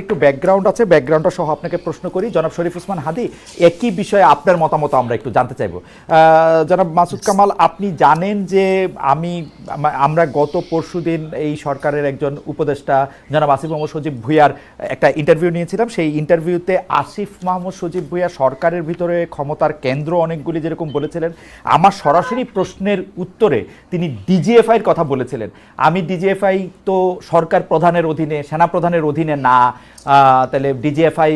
একটু ব্যাকগ্রাউন্ড আছে, ব্যাকগ্রাউন্ডটা সহ আপনাকে প্রশ্ন করি। জনাব শরীফ ওসমান হাদী, একই বিষয়ে আপনার মতামত আমরা একটু জানতে চাইব। জনাব মাসুদ কামাল, আপনি জানেন যে আমরা গত পরশুদিন এই সরকারের একজন উপদেষ্টা জনাব আসিফ মোহাম্মদ সজীব ভুঁইয়ার একটা ইন্টারভিউ নিয়েছিলাম। সেই ইন্টারভিউতে আসিফ মোহাম্মদ সজীব ভুঁইয়া সরকারের ভিতরে ক্ষমতার কেন্দ্র অনেকগুলি যেরকম বলেছিলেন, আমার সরাসরি প্রশ্নের উত্তরে তিনি ডিজিএফআইয়ের কথা বলেছিলেন। আমি ডিজিএফআই তো সরকার প্রধানের অধীনে, সেনা প্রধানের অধীনে না, তাহলে ডিজিএফআই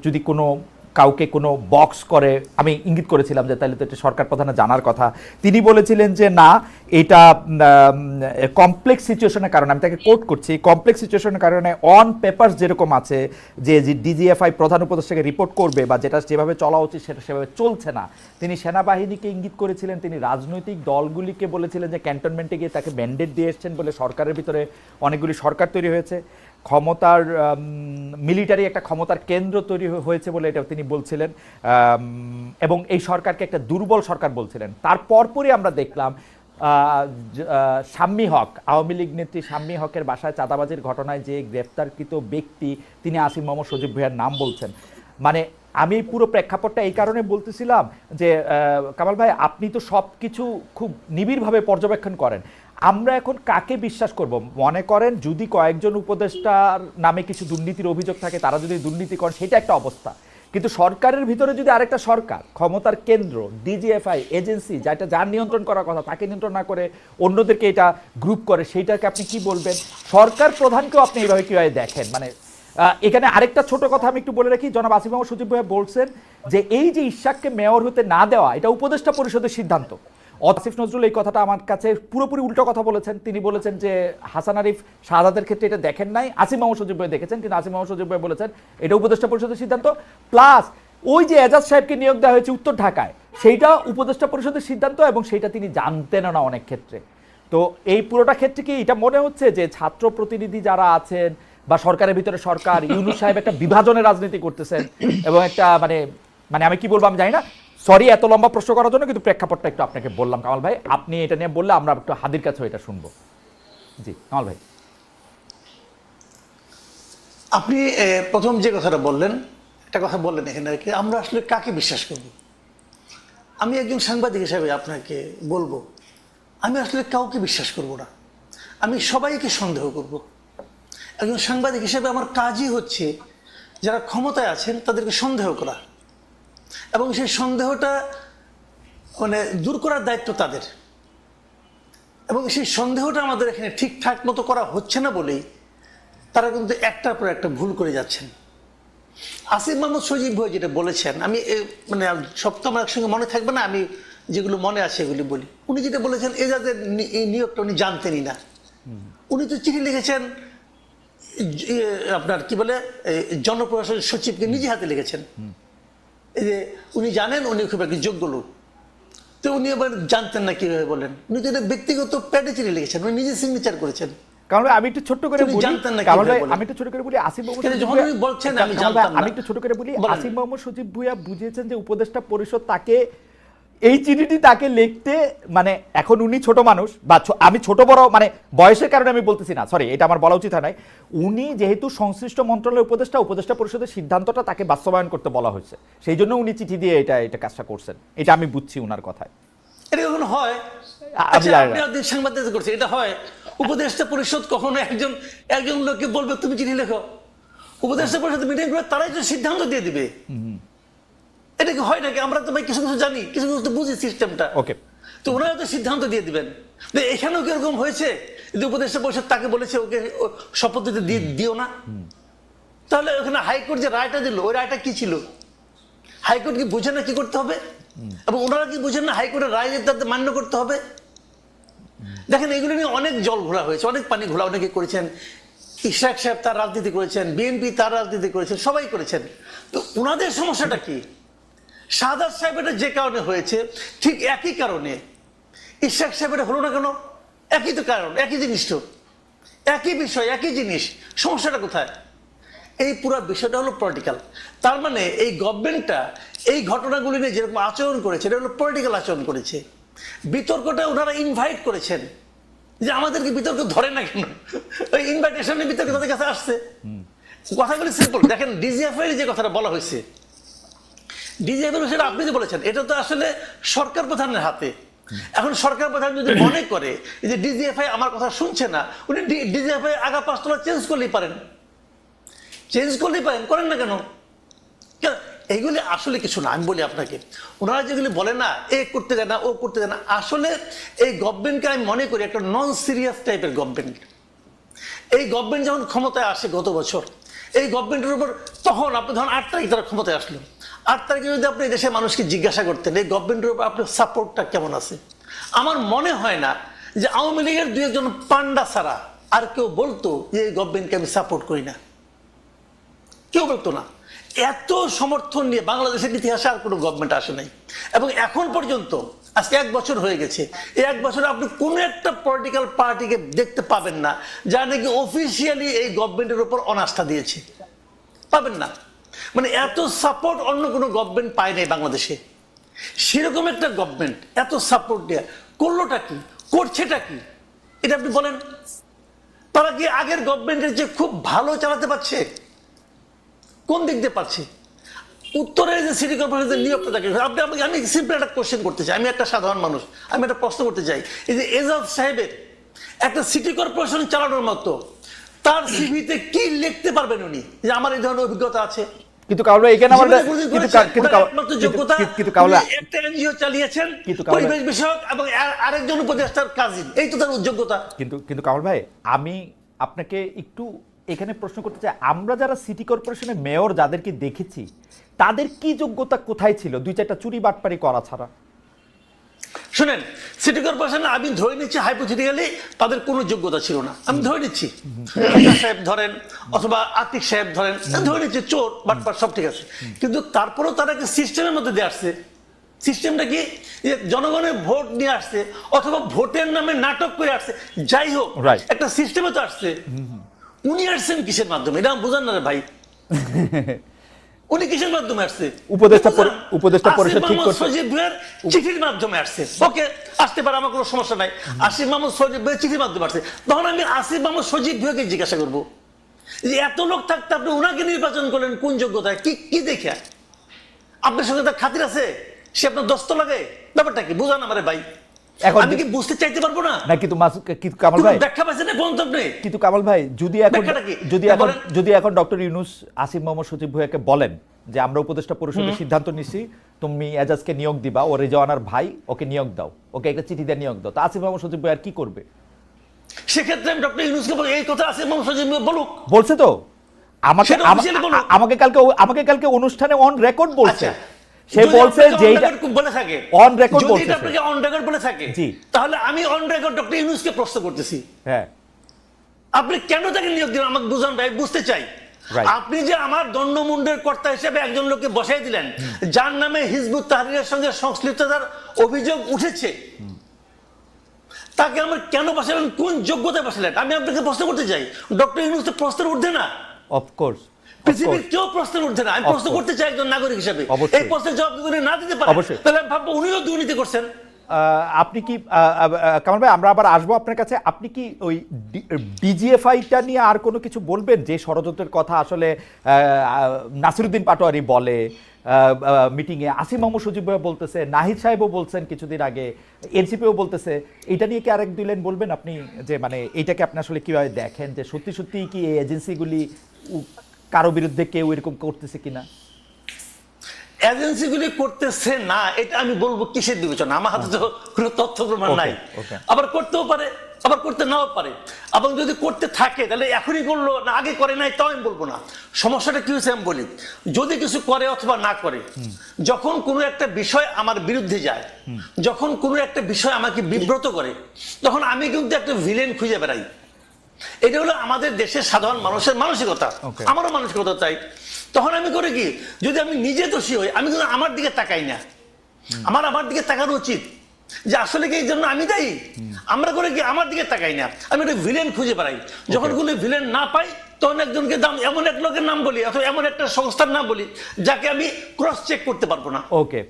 যদি কোনো কাউকে কোনো বক্স করে, আমি ইঙ্গিত করেছিলাম যে তাহলে তো এটা সরকার প্রধানের জানার কথা। তিনি বলেছিলেন যে না, এটা কমপ্লেক্স সিচুয়েশনের কারণে, আমি তাকে কোট করছি, কমপ্লেক্স সিচুয়েশনের কারণে অন পেপার যেরকম আছে যে ডিজিএফআই প্রধান উপদেষ্টাকে রিপোর্ট করবে বা যেটা যেভাবে চলা উচিত সেটা সেভাবে চলছে না। তিনি সেনাবাহিনীকে ইঙ্গিত করেছিলেন, তিনি রাজনৈতিক দলগুলিকে বলেছিলেন যে ক্যান্টনমেন্টে গিয়ে তাকে ম্যান্ডেট দিয়ে এসছেন বলে সরকারের ভিতরে অনেকগুলি সরকার তৈরি হয়েছে, ক্ষমতার মিলিটারি একটা ক্ষমতার কেন্দ্র তৈরি হয়েছে বলে এটা তিনি বলছিলেন, এবং এই সরকারকে একটা দুর্বল সরকার বলছিলেন। তারপরই আমরা দেখলাম শাম্মী হক, আওয়ামী লীগ নেত্রী শাম্মী হকের বাসায় চাঁদাবাজির ঘটনায় যে গ্রেফতারকৃত ব্যক্তি, তিনি আসিফ মোহাম্মদ সজীব ভুঁইয়ার নাম বলছেন। মানে আমি পুরো প্রেক্ষাপটটা এই কারণে বলতেছিলাম যে কামাল ভাই, আপনি তো সব কিছু খুব নিবিড়ভাবে পর্যবেক্ষণ করেন। আমরা এখন কাকে বিশ্বাস করব? মনে করেন যদি কয়েকজন উপদেষ্টার নামে কিছু দুর্নীতির অভিযোগ থাকে, তারা যদি দুর্নীতি করেন সেটা একটা অবস্থা, কিন্তু সরকারের ভিতরে যদি আরেকটা সরকার, ক্ষমতার কেন্দ্র, ডিজিএফআই এজেন্সি, যেটা যার নিয়ন্ত্রণ করার কথা তাকে নিয়ন্ত্রণ না করে অন্যদেরকে এটা গ্রুপ করে, সেইটাকে আপনি কি বলবেন? সরকার প্রধানকেও আপনি এইভাবে কীভাবে দেখেন? মানে এখানে আরেকটা ছোট কথা আমি একটু বলে রাখি, জনাব আসিফ মোহাম্মদ সজীব ভুঁইয়া বলছেন যে এই যে ইশাককে মেয়র হতে না দেওয়া, এটা উপদেষ্টা পরিষদের সিদ্ধান্ত। আসিফ নজরুল এই কথাটা আমার কাছে পুরোপুরি উল্টো কথা বলেছেন। তিনি বলেছেন যে হাসান আরিফ শাহাদাতের ক্ষেত্রে এটা দেখেন নাই, আসিফ মোহাম্মদ সজীব ভুঁইয়া দেখেছেন, কিন্তু আসিফ মোহাম্মদ সজীব ভুঁইয়া বলেছেন এটা উপদেষ্টা পরিষদের সিদ্ধান্ত। প্লাস ওই যে এজাজ সাহেবকে নিয়োগ দেওয়া হয়েছে উত্তর ঢাকায়, সেইটা উপদেষ্টা পরিষদের সিদ্ধান্ত এবং সেইটা তিনি জানতেন না অনেক ক্ষেত্রে। তো এই পুরোটা ক্ষেত্রে কি এটা মনে হচ্ছে যে ছাত্র প্রতিনিধি যারা আছেন বা সরকারের ভিতরে সরকার, ইউনূস সাহেব একটা বিভাজনের রাজনীতি করতেছেন এবং একটা মানে আমি কি বলবো আমি জানি না। সরি এত লম্বা প্রশ্ন করার জন্য, কিন্তু প্রেক্ষাপটটা একটু আপনাকে বললাম কামাল ভাই, আপনি এটা নিয়ে বললে আমরা একটু হাদির কাছেও এটা শুনবো। জি কামাল ভাই, আপনি প্রথম যে কথাটা বললেন, একটা কথা বললেন এখানে আর কি, আমরা আসলে কাকে বিশ্বাস করব? আমি একজন সাংবাদিক হিসাবে আপনাকে বলবো, আমি আসলে কাউকে বিশ্বাস করব না, আমি সবাইকে সন্দেহ করব। একজন সাংবাদিক হিসেবে আমার কাজই হচ্ছে যারা ক্ষমতায় আছেন তাদেরকে সন্দেহ করা, এবং সেই সন্দেহটা দূর করার দায়িত্ব তাদের। এবং সেই সন্দেহটা আমাদের এখানে ঠিকঠাক মতো করা হচ্ছে না বলেই তারা কিন্তু একটার পর একটা ভুল করে যাচ্ছেন। আসিফ মোহাম্মদ সজীব ভুঁইয়া যেটা বলেছেন, আমি সব তো আমার একসঙ্গে মনে থাকবে না, আমি যেগুলো মনে আছে এগুলি বলি। উনি যেটা বলেছেন এজাজের এই নিয়োগটা উনি জানতেনই না। উনি তো চিঠি লিখেছেন আপনার কি বলে জনপ্রশাসন সচিবকে নিজে হাতে লিখেছেন, এই যে উনি জানেন উনি খুব একটা যোগ্য লোক, তো উনি আবার জানতেন না কিভাবে বলেন? উনি তো এটা ব্যক্তিগত প্যাডে চিঠি লিখেছেন, উনি নিজে সিগনেচার করেছেন। কারণ আমি একটু ছোট্ট করে বলি, আমি একটু ছোট করে বলি, আসিফ মোহাম্মদ সজীব ভুঁইয়া বুঝিয়েছেন যে উপদেষ্টা পরিষদ তাকে এই চিঠিটি তাকে লিখতে, মানে এখন উনি ছোট মানুষ বা আমি ছোট বড় মানে বয়সের কারণে আমি বলতেছি না, সরি এটা আমার বলা উচিত হয় নাই। উনি যেহেতু সংশ্লিষ্ট মন্ত্রণালয়ের উপদেষ্টা পরিষদের সিদ্ধান্তটা তাকে বাস্তবায়ন করতে বলা হয়েছে, সেই জন্য উনি চিঠি দিয়ে এটা কাজটা করছেন, এটা আমি বুঝছি উনার কথায়। এটা কখনো হয়? সাংবাদিক করছে এটা হয়? উপদেষ্টা পরিষদ কখনো একজন লোককে বলবে তুমি চিঠি লেখো? উপদেষ্টা পরিষদ মিটিং করে তারাই তো সিদ্ধান্ত দিয়ে দিবে। এটা কি হয় নাকি? আমরা তো ভাই কিছু কিছু জানি, কিছু কিছু তো বুঝি সিস্টেমটা। ওকে, তো ওনারা তো সিদ্ধান্ত দিয়ে দিবেন। এখানেও কি এরকম হয়েছে যে উপদেষ্টা পরিষদ তাকে বলেছে ওকে শপথ দিতে দিও না? তাহলে ওখানে হাইকোর্ট যে রায়টা দিল, ওই রায়টা কি ছিল? হাইকোর্ট কি বুঝে না কি করতে হবে? এবং ওনারা কি বুঝেন না হাইকোর্টের রায় তাদের মান্য করতে হবে? দেখেন এগুলো নিয়ে অনেক জল ঘোলা হয়েছে, অনেক পানি ঘোলা অনেকে করেছেন। ইশরাক সাহেব তার রাজনীতি করেছেন, বিএনপি তার রাজনীতি করেছেন, সবাই করেছেন। তো ওনাদের সমস্যাটা কি? শাহাদাত সাহেবের যে কারণে হয়েছে ঠিক একই কারণে ইশরাক সাহেবের হলো না কেন? একই তো কারণ, একই জিনিস, তো একই বিষয়, একই জিনিস। সমস্যাটা কোথায়? এই পুরো বিষয়টা হলো পলিটিক্যাল। তার মানে এই গভর্নমেন্টটা এই ঘটনাগুলি নিয়ে যেরকম আচরণ করেছে, এটা হলো পলিটিক্যাল আচরণ করেছে। বিতর্কটা ওনারা ইনভাইট করেছেন, যে আমাদেরকে বিতর্ক ধরে না কেন? ওই ইনভাইটেশনের বিতর্ক তাদের কাছে আসছে। কথাগুলি সিম্পল। দেখেন ডিজিএফআই যে কথাটা বলা হয়েছে, ডিজিএফআই সেটা আপনি যে বলেছেন, এটা তো আসলে সরকার প্রধানের হাতে। এখন সরকার প্রধান যদি মনে করে যে ডিজিএফআই আমার কথা শুনছে না, উনি ডিজিএফআই আগা 5 তলা চেঞ্জ করলেই পারেন, করেন না কেন? এইগুলি আসলে কিছু না। আমি বলি আপনাকে, ওনারা যেগুলি বলে না, এ করতে দেয় না, ও করতে দেয় না, আসলে এই গভর্নমেন্টকে আমি মনে করি একটা নন সিরিয়াস টাইপের গভর্নমেন্ট। এই গভর্নমেন্ট যখন ক্ষমতায় আসে গত বছর, এই গভর্নমেন্টের উপর তখন আপনি ধরুন 8 তারিখ তারা ক্ষমতায় আসলো, 8 তারিখে যদি আপনি দেশের মানুষকে জিজ্ঞাসা করতেন এই গভর্নমেন্টের উপর আপনার সাপোর্টটা কেমন আছে, আমার মনে হয় না যে আওয়ামী লীগের 2-1 পান্ডা ছাড়া আর কেউ বলতো যে এই গভর্নমেন্টকে আমি সাপোর্ট করি না। কেউ বলতো না। এত সমর্থন নিয়ে বাংলাদেশের ইতিহাসে আর কোনো গভর্নমেন্ট আসে নাই। এবং এখন পর্যন্ত আজকে 1 বছর হয়ে গেছে, এই 1 বছরে আপনি কোনো একটা পলিটিক্যাল পার্টিকে দেখতে পাবেন না যা নাকি অফিসিয়ালি এই গভর্নমেন্টের উপর অনাস্থা দিয়েছে, পাবেন না। মানে এত সাপোর্ট অন্য কোনো গভর্নমেন্ট পায় নাই বাংলাদেশে। সেরকম একটা গভর্নমেন্ট এত সাপোর্ট দেয়া করলোটা কি, করছেটা কি, এটা আপনি বলেন। তারা কি আগের গভর্নমেন্টের যে খুব ভালো চালাতে পারছে? কোন দিক দিয়ে পাচ্ছে? উত্তরের যে সিটি কর্পোরেশনের নিয়োগটা থাকে, আমি সিম্পল একটা কোশ্চেন করতে চাই, আমি একটা সাধারণ মানুষ, আমি একটা প্রশ্ন করতে চাই। এই যে এজাজ সাহেবের একটা সিটি কর্পোরেশন চালানোর মতো তার সিভিতে কি লিখতে পারবেন উনি যে আমার এই ধরনের অভিজ্ঞতা আছে? কিন্তু কাউলা এখানে আমাদের একটা এনজিও চালিয়েছেন পরিবেশ বিষয়ক এবং আরেকজন উপদেষ্টার কাজিন, এই তো তার যোগ্যতা। কিন্তু কামাল ভাই, আমি আপনাকে একটু এখানে প্রশ্ন করতে চাই, আমরা যারা সিটি কর্পোরেশনের মেয়র যাদেরকে দেখেছি তাদের কি যোগ্যতা কোথায় ছিল 2-4টা চুরি বাটপারি করা ছাড়া? শুনেন, সিটি কর্পোরেশন আমি ধরে নিচ্ছি হাইপোথেটিক্যালি তাদের কোনো যোগ্যতা ছিল না, আমি ধরে নিচ্ছি। সাহেব ধরেন অথবা আতিক সাহেব ধরেন, ধরে নিচ্ছি চোর বাটপার সব ঠিক আছে, কিন্তু তারপরেও তারা কি সিস্টেমের মধ্যে দিয়ে আসছে? সিস্টেমটা কি যে জনগণের ভোট নিয়ে আসছে অথবা ভোটের নামে নাটক করে আসছে? যাই হোক, একটা সিস্টেমে তো আসছে। উনি আসছেন কিসের মাধ্যমে? এটা বুঝান না রে ভাই। উনি কিসের মাধ্যমে আসছে? উপদেষ্টা পরিষদ ঠিক করছে, সজীব ভাইয়ের চিঠির মাধ্যমে আসছে। ওকে, আসতে পারে, আমার কোনো সমস্যা নাই। আসিফ মাহমুদ সজীব ভাইয়ের চিঠির মাধ্যমে আসছে। তখন আমি আসিফ মাহমুদ সজীব ভাইকে জিজ্ঞাসা করবো যে এত লোক থাকতে আপনি উনাকে নির্বাচন করলেন কোন যোগ্যতায়, কি দেখে? আপনার সঙ্গে তার খাতির আছে? সে আপনার দস্ত লাগে? ব্যাপারটা কি বুঝান আমারে ভাই। আমি কি বুঝতে চাইতে পারবো না? কিন্তু কামাল ভাই ব্যাখ্যা পাচ্ছেন না কোন আপনি? কিন্তু কামাল ভাই, যদি এখন ডক্টর ইউনূস আসিফ মোহাম্মদ সজীব ভুঁইয়াকে বলেন যে আমরা উপদেষ্টা পরিষদের সিদ্ধান্ত নিছি, তুমি এজাজকে নিয়োগ দিবা, ও রেজওয়ানার ভাই, ওকে নিয়োগ দাও, ওকে একটা চিঠি দিয়ে নিয়োগ দাও, তা আসিফ মোহাম্মদ সজীব ভুঁইয়া কি করবে? সেক্ষেত্রে আমি ডক্টর ইউনূসকে এই কথা আসিফ মোহাম্মদ সজীব বলুক, বলছে তো আমাকে কালকে অনুষ্ঠানে অন রেকর্ড বলছে। সে বলছে যে এইটা বলে থাকে অন রেকর্ড বলছে, যদি আপনাকে অন রেকর্ড বলে থাকে, তাহলে আমি অন রেকর্ড ডক্টর ইউনূসকে প্রশ্ন করতেছি, হ্যাঁ আপনি কেন তাকে নিয়োগ দিলেন? আমাকে বুঝান ভাই, বুঝতে চাই। আপনি যে আমার দণ্ডমুণ্ডের কর্তা হিসেবে একজন লোককে বসাই দিলেন যার নামে হিজবুত তাহরীরের সঙ্গে সংশ্লিষ্টতার অভিযোগ উঠেছে, তাকে আমার কেন বসালেন? কোন যোগ্যতায় বসালেন? আমি আপনাকে প্রশ্ন করতে চাই। ডক্টর ইউনূস তো প্রশ্নের ঊর্ধ্বে না, অফকোর্স পৃথিবীর কেউ প্রশ্নের ঊর্ধ্বে না। আমি প্রশ্ন করতে চাই একজন নাগরিক হিসেবে, এই প্রশ্নের জবাব যদি না দিতে পারেন তাহলে আমি ভাববো উনিও দুর্নীতি করছেন। আপনি কি কামাল ভাই, আমরা আবার আসবো আপনার কাছে, আপনি কি ওই ডিজিএফআইটা নিয়ে আর কোনো কিছু বলবেন? যে ষড়যন্ত্রের কথা আসলে নাসিরুদ্দিন পাটোয়ারি বলে মিটিংয়ে, আসিফ মোহাম্মদ সজীব ভাই বলতেছে, নাহিদ সাহেবও বলছেন কিছুদিন আগে, এনসিপিও বলতেছে, এটা নিয়ে কি আরেক 2 লাইন বলবেন আপনি? যে মানে এইটাকে আপনি আসলে কিভাবে দেখেন, যে সত্যি সত্যি কি এই এজেন্সিগুলি কারো বিরুদ্ধে কেউ এরকম করতেছে কিনা? এজেন্সিগুলি করতেছে না এটা আমি বলবো কিসের বিবেচনা? আমার হাতে তো কোনো তথ্য প্রমাণ নাই। আবার করতেও পারে, আবার করতে নাও পারে। এবং যদি করতে থাকে তাহলে এখনই করলো না আগে করে নাই, তাও আমি বলবো না। সমস্যাটা কি হয়েছে আমি বলি, যদি কিছু করে অথবা না করে, যখন কোনো একটা বিষয় আমার বিরুদ্ধে যায়, যখন কোনো একটা বিষয় আমাকে বিব্রত করে, তখন আমি কিন্তু একটা ভিলেন খুঁজে বেড়াই। এটা হলো আমাদের দেশের সাধারণ মানুষের মানসিকতা, আমারও মানসিকতা তাই। তখন আমি করে কি, যদি আমি নিজে দোষী হই, আমি কিন্তু আমার দিকে তাকাই না, আমার দিকে তাকানো উচিত যে আসলে কি এই জন্য আমি দায়ী। আমরা করে কি আমার দিকে তাকাই না, আমি একটা ভিলেন খুঁজে বেড়াই। যখন কোনো ভিলেন না পাই তখন একজনকে এমন এক লোকের নাম বলি অথবা এমন একটা সংস্থার নাম বলি যাকে আমি ক্রস চেক করতে পারবো না। ওকে,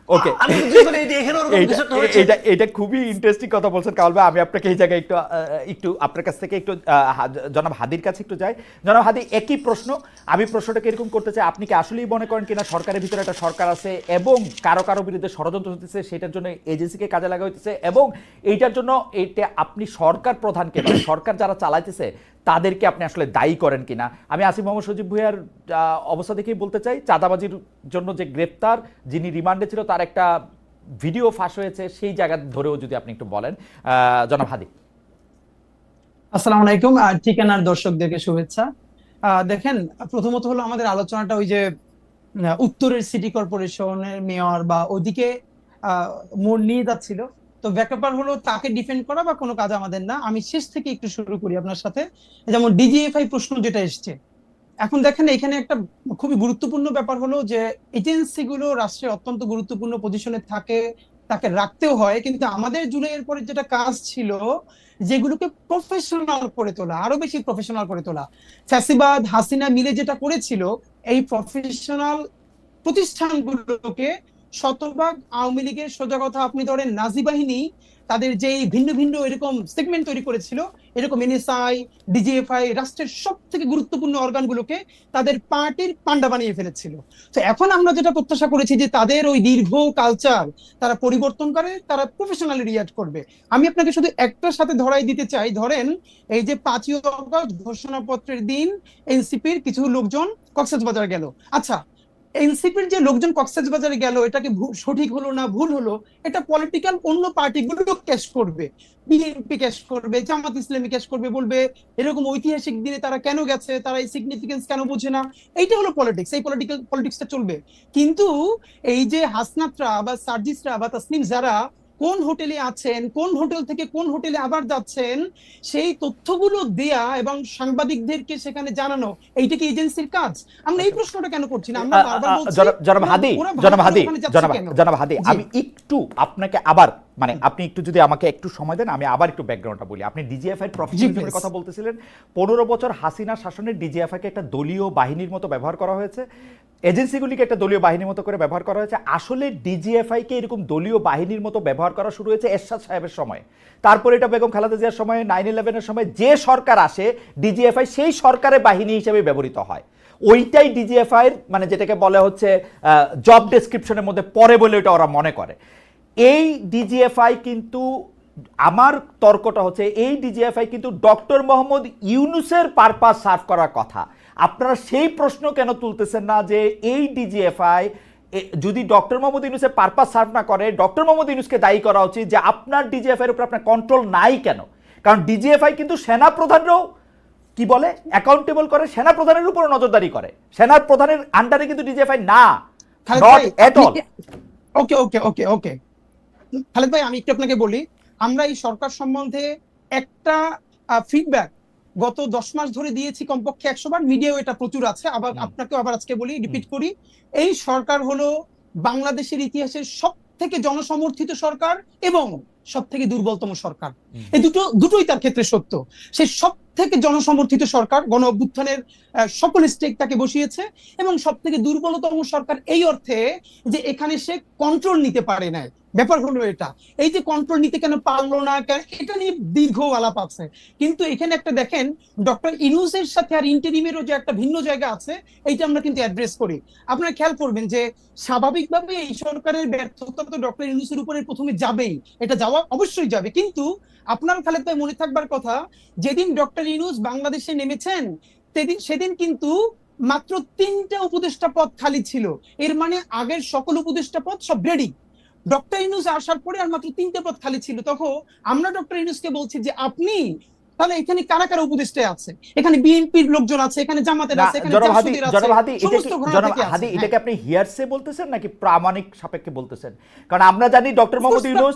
ওকে, আমি তো যে কোনো এখানে ওরকম কিছু একটা হয়েছে। এটা খুবই ইন্টারেস্টিং কথা বলছেন কামাল ভাই। আমি আপনাকে এই জায়গায় একটু আপনার কাছ থেকে একটু জনাব হাদির কাছে একটু যাই। জনাব হাদি, একই প্রশ্ন, আমি প্রশ্নটাকে এরকম করতে চাই, আপনি কি আসলেই মনে করেন কিনা সরকারের ভিতরে একটা সরকার আছে এবং কারো কারো বিরুদ্ধে ষড়যন্ত্র হতেছে, সেটার জন্য এজেন্সিকে কাজে লাগা হইতেছে, এবং এইটার জন্য এটা আপনি সরকার প্রধানকে বা সরকার যারা চালাইতেছে তাদেরকে আপনি আসলে দায়ী করেন কিনা? আমি আসিফ মোহাম্মদ সজীব ভুঁইয়ার অবস্থা দেখেই বলতে চাই, চাঁদাবাজির জন্য যে গ্রেপ্তার, যিনি রিমান্ডে ছিল, তার একটা ভিডিও ফাঁস হয়েছে, সেই জায়গা ধরেও যদি আপনি একটু বলেন জনাব হাদি। আসসালামু আলাইকুম। ঠিকানার দর্শকদেরকে শুভেচ্ছা। দেখেন, প্রথমত হলো আমাদের আলোচনাটা ওই যে উত্তরের সিটি কর্পোরেশনের মেয়র বা ওদিকে মোড় নিয়ে যাচ্ছিল। তো ব্যাপার হলো তাকে ডিফেন্ড করা বা কোনো কাজ আমাদের না। আমি শেষ থেকে একটু শুরু করি আপনার সাথে। যেমন ডিজিএফআই প্রশ্ন যেটা এসছে, এখন দেখেন এখানে একটা খুবই গুরুত্বপূর্ণ ব্যাপার হলো যে এজেন্সিগুলো রাষ্ট্রে অত্যন্ত গুরুত্বপূর্ণ পজিশনে থাকে, তাকে রাখতেও হয়, কিন্তু আমাদের জুলাইয়ের পরে যেটা কাজ ছিল যেগুলোকে প্রফেশনাল করে তোলা, আরো বেশি প্রফেশনাল করে তোলা। ফ্যাসিবাদ হাসিনা মিলে যেটা করেছিল, এই প্রফেশনাল প্রতিষ্ঠানগুলোকে শতভাগ আওয়ামী লীগের, সোজা কথা আপনি ধরেন নাজি বাহিনী তাদের যে ভিন্ন ভিন্ন এরকম সেগমেন্ট তৈরি করেছিল, এরকম এনএসআই, ডিজিএফআই রাষ্ট্রের সব থেকে গুরুত্বপূর্ণ অর্গানগুলোকে তাদের পার্টির পান্ডা বানিয়ে ফেলেছিল। তো এখন আমরা যেটা প্রত্যাশা করেছি যে তাদের ওই দীর্ঘ কালচার তারা পরিবর্তন করে, তারা প্রফেশনালি রিয়াক্ট করবে। আমি আপনাকে শুধু একটার সাথে ধরাই দিতে চাই, ধরেন এই যে 5ই আগস্ট ঘোষণাপত্রের দিন এনসিপির কিছু লোকজন কক্সবাজার গেল। আচ্ছা, এনসিপির যে লোকজন কক্সবাজারে গেল, এটাকে সঠিক হলো না ভুল হলো, এটা পলিটিক্যাল অন্য পার্টিগুলো ক্যাশ করবে, বিএনপি ক্যাশ করবে, জামাত ইসলামী ক্যাশ করবে, বলবে এরকম ঐতিহাসিক দিনে তারা কেন গেছে, তারা এই সিগনিফিকেন্স কেন বোঝে না। এইটা হলো পলিটিক্স, এই পলিটিক্সটা চলবে। কিন্তু এই যে হাসনাতরা বা সার্জিসরা বা তাসনিম যারা কোন হোটেলে আছেন, কোন হোটেল থেকে কোন হোটেলে আবার যাচ্ছেন, সেই তথ্যগুলো দেয়া এবং সাংবাদিকদেরকে সেখানে জানানো, এইটা কি এজেন্সির কাজ? আমরা এই প্রশ্নটা কেন করছি না? আমরা বারবার বলছি জনাব হাদি, জনাব হাদি, আমি একটু আপনাকে আবার, মানে আপনি একটু যদি আমাকে একটু সময় দেন, আমি আবার একটু ব্যাকগ্রাউন্ডটা বলি। আপনি ডিজিএফআই প্রফেশনালিজমের কথা বলতেছিলেন। 15 বছর হাসিনা শাসনের ডিজিএফআইকে একটা দলীয় বাহিনীর মতো ব্যবহার করা হয়েছে, এজেন্সিগুলিকে একটা দলীয় বাহিনীর মতো করে ব্যবহার করা হয়েছে। আসলে ডিজিএফআইকে এরকম দলীয় বাহিনীর মতো ব্যবহার করা শুরু হয়েছে এরশাদ সাহেবের সময়, তারপরে এটা বেগম খালেদা জিয়ার সময়, 9/11-এর সময় যে সরকার আসে ডিজিএফআই সেই সরকারের বাহিনী হিসেবে ব্যবহৃত হয়। ওইটাই ডিজিএফআই মানে যেটাকে বলা হচ্ছে জব ডেসক্রিপশনের মধ্যে পড়ে বলে ওটা ওরা মনে করে। এই ডিজিএফআই কিন্তু, আমার তর্কটা হচ্ছে এই ডিজিএফআই কিন্তু ডক্টর মোহাম্মদ ইউনূসের পারপাস সার্ভ করার কথা। আপনারা সেই প্রশ্ন কেন তুলতেছেন না যে এই ডিজিএফআই যদি ডক্টর মোহাম্মদ ইউনূসের পারপাস সার্ভ না করে, ডক্টর মোহাম্মদ ইউনূসকে দায়ী করা উচিত যে আপনার ডিজিএফআই এর উপর আপনার কন্ট্রোল নাই কেন? কারণ ডিজিএফআই কিন্তু সেনা প্রধানরাও কি বলে অ্যাকাউন্টেবল করে, সেনা প্রধানের উপর নজরদারি করে, সেনা প্রধানের আন্ডারে কিন্তু ডিজিএফআই না, নট এট অল। ওকে ওকে ওকে ওকে খালেদ ভাই, আমি একটু আপনাকে বলি, আমরা এই সরকার সম্বন্ধে একটা ফিডব্যাক গত 10 মাস ধরে দিয়েছি কমপক্ষে 100 বার, মিডিয়াও এটা প্রচুর আছে। আবার আপনাকেও আবার আজকে বলি, রিপিট করি, এই সরকার হলো বাংলাদেশের ইতিহাসের সব থেকে জনসমর্থিত সরকার এবং সব থেকে দুর্বলতম সরকার। এই দুটোই তার ক্ষেত্রে সত্য। সেই সব থেকে জনসমর্থিত সরকার, গণ অভ্যুত্থানের সকল স্টেক তাকে বসিয়েছে, এবং সব থেকে দুর্বলতম সরকার এই অর্থে যে এখানে সে কন্ট্রোল নিতে পারে না। ব্যাপার হলো এটা, এই যে কন্ট্রোল নিতে কেন পারলো না, এটা নিয়ে দীর্ঘ আলাপ আছে। কিন্তু এখানে একটা দেখেন, ডক্টর ইউনূসের সাথে আর ইন্টারিমেরও যে একটা ভিন্ন জায়গা আছে, এইটা আমরা কিন্তু অ্যাড্রেস করি। আপনারা খেয়াল করবেন যে স্বাভাবিকভাবে এই সরকারের ব্যর্থতা তো ডক্টর ইউনূসের উপরে প্রথমে যাবেই, এটা যাওয়া অবশ্যই যাবে। কিন্তু আপনার খালেদ ভাই মনে থাকবার কথা, যেদিন ডক্টর ইউনূস বাংলাদেশে নেমেছেন সেদিন কিন্তু মাত্র 3টা উপদেষ্টা পদ খালি ছিল। এর মানে আগের সকল উপদেষ্টা পদ সব রেডি, ডক্টর ইউনূস আসার পরে আর মাত্র 3টে পদ খালি ছিল। তখন আমরা ডক্টর ইউনূসকে বলছি যে আপনি তাহলে এখানে কারা কারা উপদেষ্টা আছে, এখানে বিএনপির লোকজন আছে, এখানে জামাতের আছে, এখানে জাসদের আছে, সমস্ত ঘরানা থেকে আছে। এটাকে আপনি হিয়ারসে বলতেছেন নাকি প্রামাণিক সাপেক্ষে বলতেছেন? কারণ আমরা জানি ডক্টর মোহাম্মদ ইউনূস